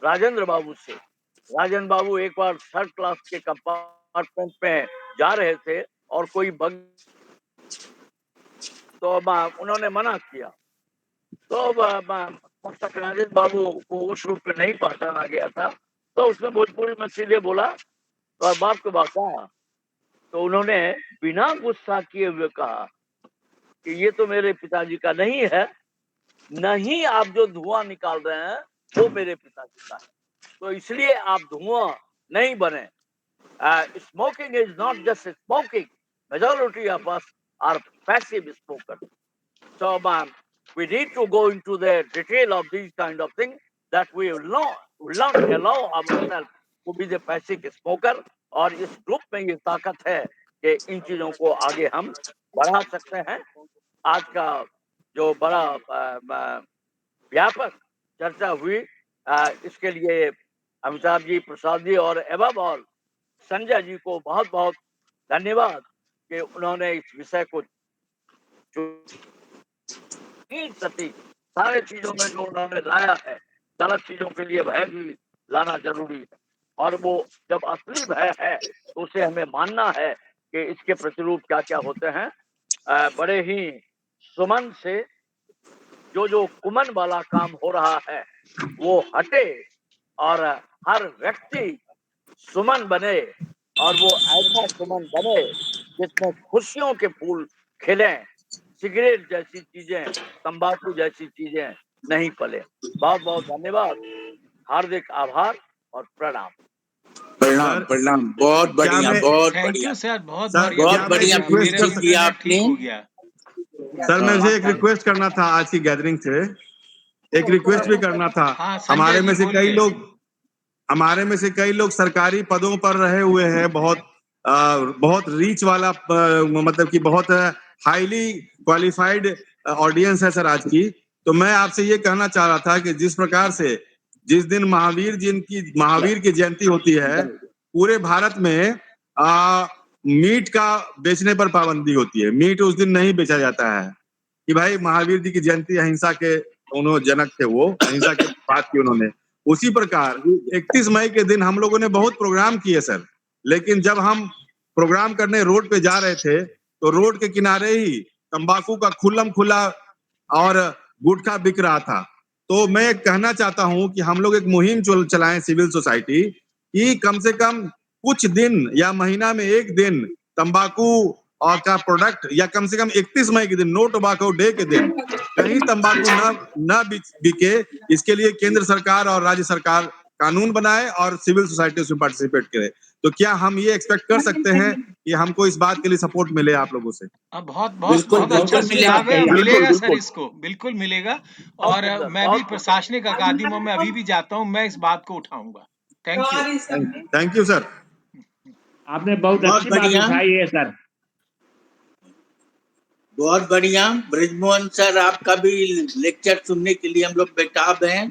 राजेंद्र बाबू से। राजेंद्र बाबू एक बार थर्ड क्लास के कंपार्टमेंट में जा रहे थे और कोई बग, तो उन्होंने मना किया, तो राजेंद्र बाबू को उस रूप में नहीं पहचाना गया था, तो उसने भोजपुरी में सीधे बोला तो बाप के बाप कहा, तो उन्होंने बिना गुस्सा किए हुए कहा कि ये तो मेरे पिताजी का नहीं है, नहीं आप जो धुआं निकाल रहे हैं वो मेरे पिताजी का है, तो इसलिए आप धुआं नहीं बने। Smoking is not just smoking. Majority of us are passive smokers. So we need to go into the detail of these kind of things, that we will not allow ourselves to be the passive smoker. और इस ग्रुप में ये ताकत है कि इन चीजों को आगे हम बढ़ा सकते हैं। आज का जो बड़ा व्यापक चर्चा हुई, इसके लिए अमिताभ जी, प्रसाद जी और एवं और संजय जी को बहुत बहुत धन्यवाद कि उन्होंने इस विषय को सारे चीजों में जो उन्होंने लाया है, गलत चीजों के लिए भय भी लाना जरूरी है, और वो जब असली भय है तो उसे हमें मानना है कि इसके प्रतिरूप क्या क्या होते हैं। बड़े ही सुमन से जो कुमन वाला काम हो रहा है वो हटे और हर व्यक्ति सुमन बने, और वो ऐसा सुमन बने जिसमें खुशियों के फूल खिले, सिगरेट जैसी चीजें, तंबाकू जैसी चीजें नहीं पले। बहुत बहुत धन्यवाद, हार्दिक आभार और प्रणाम। प्रणाम प्रणाम, बहुत बढ़िया, बहुत बढ़िया सर, बहुत बढ़िया रिक्वेस्ट किया आपने। सर मुझे एक रिक्वेस्ट करना था, आज की गैदरिंग से एक रिक्वेस्ट भी करना था। हमारे में से कई लोग सरकारी पदों पर रहे हुए हैं, बहुत रीच वाला, मतलब कि बहुत हाईली क्वालिफाइड ऑडियंस है सर आज की। तो मैं आपसे ये कहना चाह रहा था कि जिस प्रकार से जिस दिन महावीर की जयंती होती है, पूरे भारत में मीट का बेचने पर पाबंदी होती है। मीट उस दिन नहीं बेचा जाता है कि भाई महावीर जी की जयंती, अहिंसा के उन्होंने जनक थे, वो अहिंसा की बात की उन्होंने। उसी प्रकार 31 मई के दिन हम लोगों ने बहुत प्रोग्राम किए सर, लेकिन जब हम प्रोग्राम करने रोड पे जा रहे थे तो रोड के किनारे ही तंबाकू का खुल्लम खुला और गुटखा बिक रहा था। तो मैं कहना चाहता हूं कि हम लोग एक मुहिम चलाएं सिविल सोसाइटी कि कम से कम कुछ दिन या महीना में एक दिन तंबाकू और का प्रोडक्ट, या कम से कम 31 मई के दिन, नो टोबैको डे के दिन कहीं तंबाकू न बिके, इसके लिए केंद्र सरकार और राज्य सरकार कानून बनाए और सिविल सोसाइटी उसमें पार्टिसिपेट करे। तो क्या हम ये एक्सपेक्ट कर सकते हैं कि हमको इस बात के लिए सपोर्ट मिले आप लोगों से? बहुत अच्छा सुझाव है, मिलेगा सर, इसको बिल्कुल मिलेगा। और मैं भी प्रशासनिक अकादमियों में अभी भी जाता हूँ, मैं इस बात को उठाऊंगा। थैंक यू सर, आपने बहुत अच्छी बात उठाई है सर। बहुत बढ़िया। ब्रिजमोहन सर, आपका भी लेक्चर सुनने के लिए हम लोग बेताब हैं।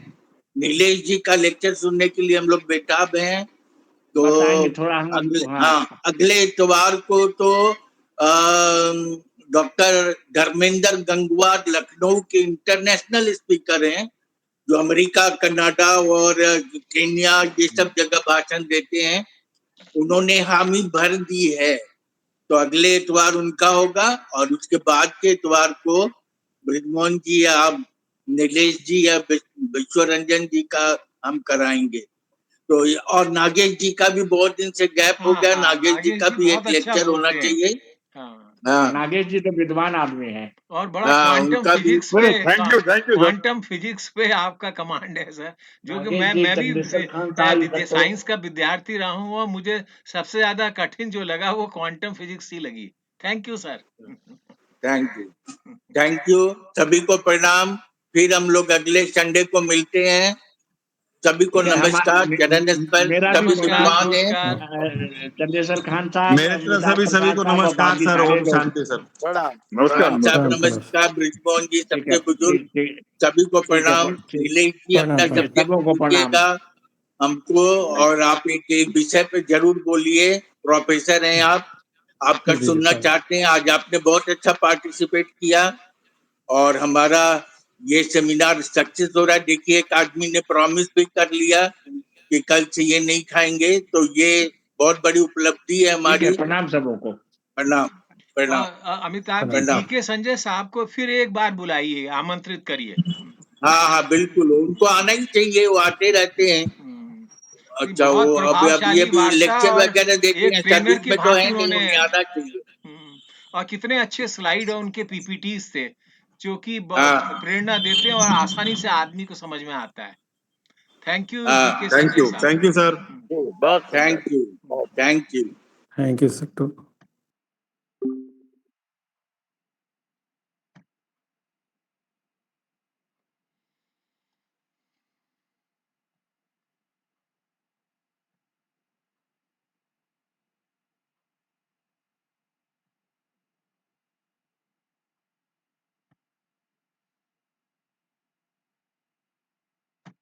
नीलेश जी का लेक्चर सुनने के लिए हम लोग बेताब हैं। तो अगले इतवार को तो डॉक्टर धर्मेंद्र गंगवार लखनऊ के इंटरनेशनल स्पीकर हैं, जो अमेरिका, कनाडा और केन्या ये सब जगह भाषण देते हैं। उन्होंने हामी भर दी है, तो अगले इतवार उनका होगा और उसके बाद के इतवार को ब्रिजमोहन जी या नीलेश जी या विश्वरंजन जी का हम कराएंगे। तो और नागेश जी का भी बहुत दिन से गैप हो गया, नागेश जी का भी एक लेक्चर होना चाहिए। नागेश जी तो विद्वान आदमी है और बड़ा क्वांटम फिजिक्स पे आपका कमांड है सर, जो कि मैं भी साइंस का विद्यार्थी रहा हूँ और मुझे सबसे ज्यादा कठिन जो लगा वो क्वांटम फिजिक्स ही लगी। Thank you sir. Thank you सभी को प्रणाम। फिर हम लोग अगले संडे को मिलते हैं। सभी को नमस्कार। सभी विद्वान हैं। चंद्रेश्वर खान साहब, मेरे तरफ से भी सभी को नमस्कार सर। ओम शांति सर। नमस्कार ब्रिजमोहन जी, सबके बुजुर्ग सभी को प्रणाम। नीलेश जी अपना सब्जेक्ट बोलिएगा हमको, और आप एक विषय पे जरूर बोलिए। प्रोफेसर हैं आप, आपका सुनना चाहते हैं। आज आपने बहुत अच्छा पार्टिसिपेट किया और हमारा ये सेमिनार सक्सेस हो रहा है। देखिए एक आदमी ने प्रॉमिस भी कर लिया कि कल से ये नहीं खाएंगे, तो ये बहुत बड़ी उपलब्धि है ठीक हमारी। है, प्रणाम सबों को। प्रणाम प्रणाम। अमिताभ जी, प्रणाम। पीके संजय साहब को फिर एक बार बुलाइए, आमंत्रित करिए। हाँ हाँ बिल्कुल, उनको आना ही चाहिए, वो आते रहते हैं। अच्छा, बहुत वो अब ये प्रभावशाली भी वार्ता लेक्चर और वगैरह देते एक हैं, ट्रेनर सर्विस की में तो भांति है नहीं, उन्होंने उन्हें आना चाहिए। और कितने अच्छे स्लाइड है उनके पीपीटीज थे, जो कि हाँ प्रेरणा देते हैं और आसानी से आदमी को समझ में आता है। थैंक यू हाँ, पीके संजय साहब। Thank you sir. बहुत सुंदर। Thank you, thank you. Thank you sir.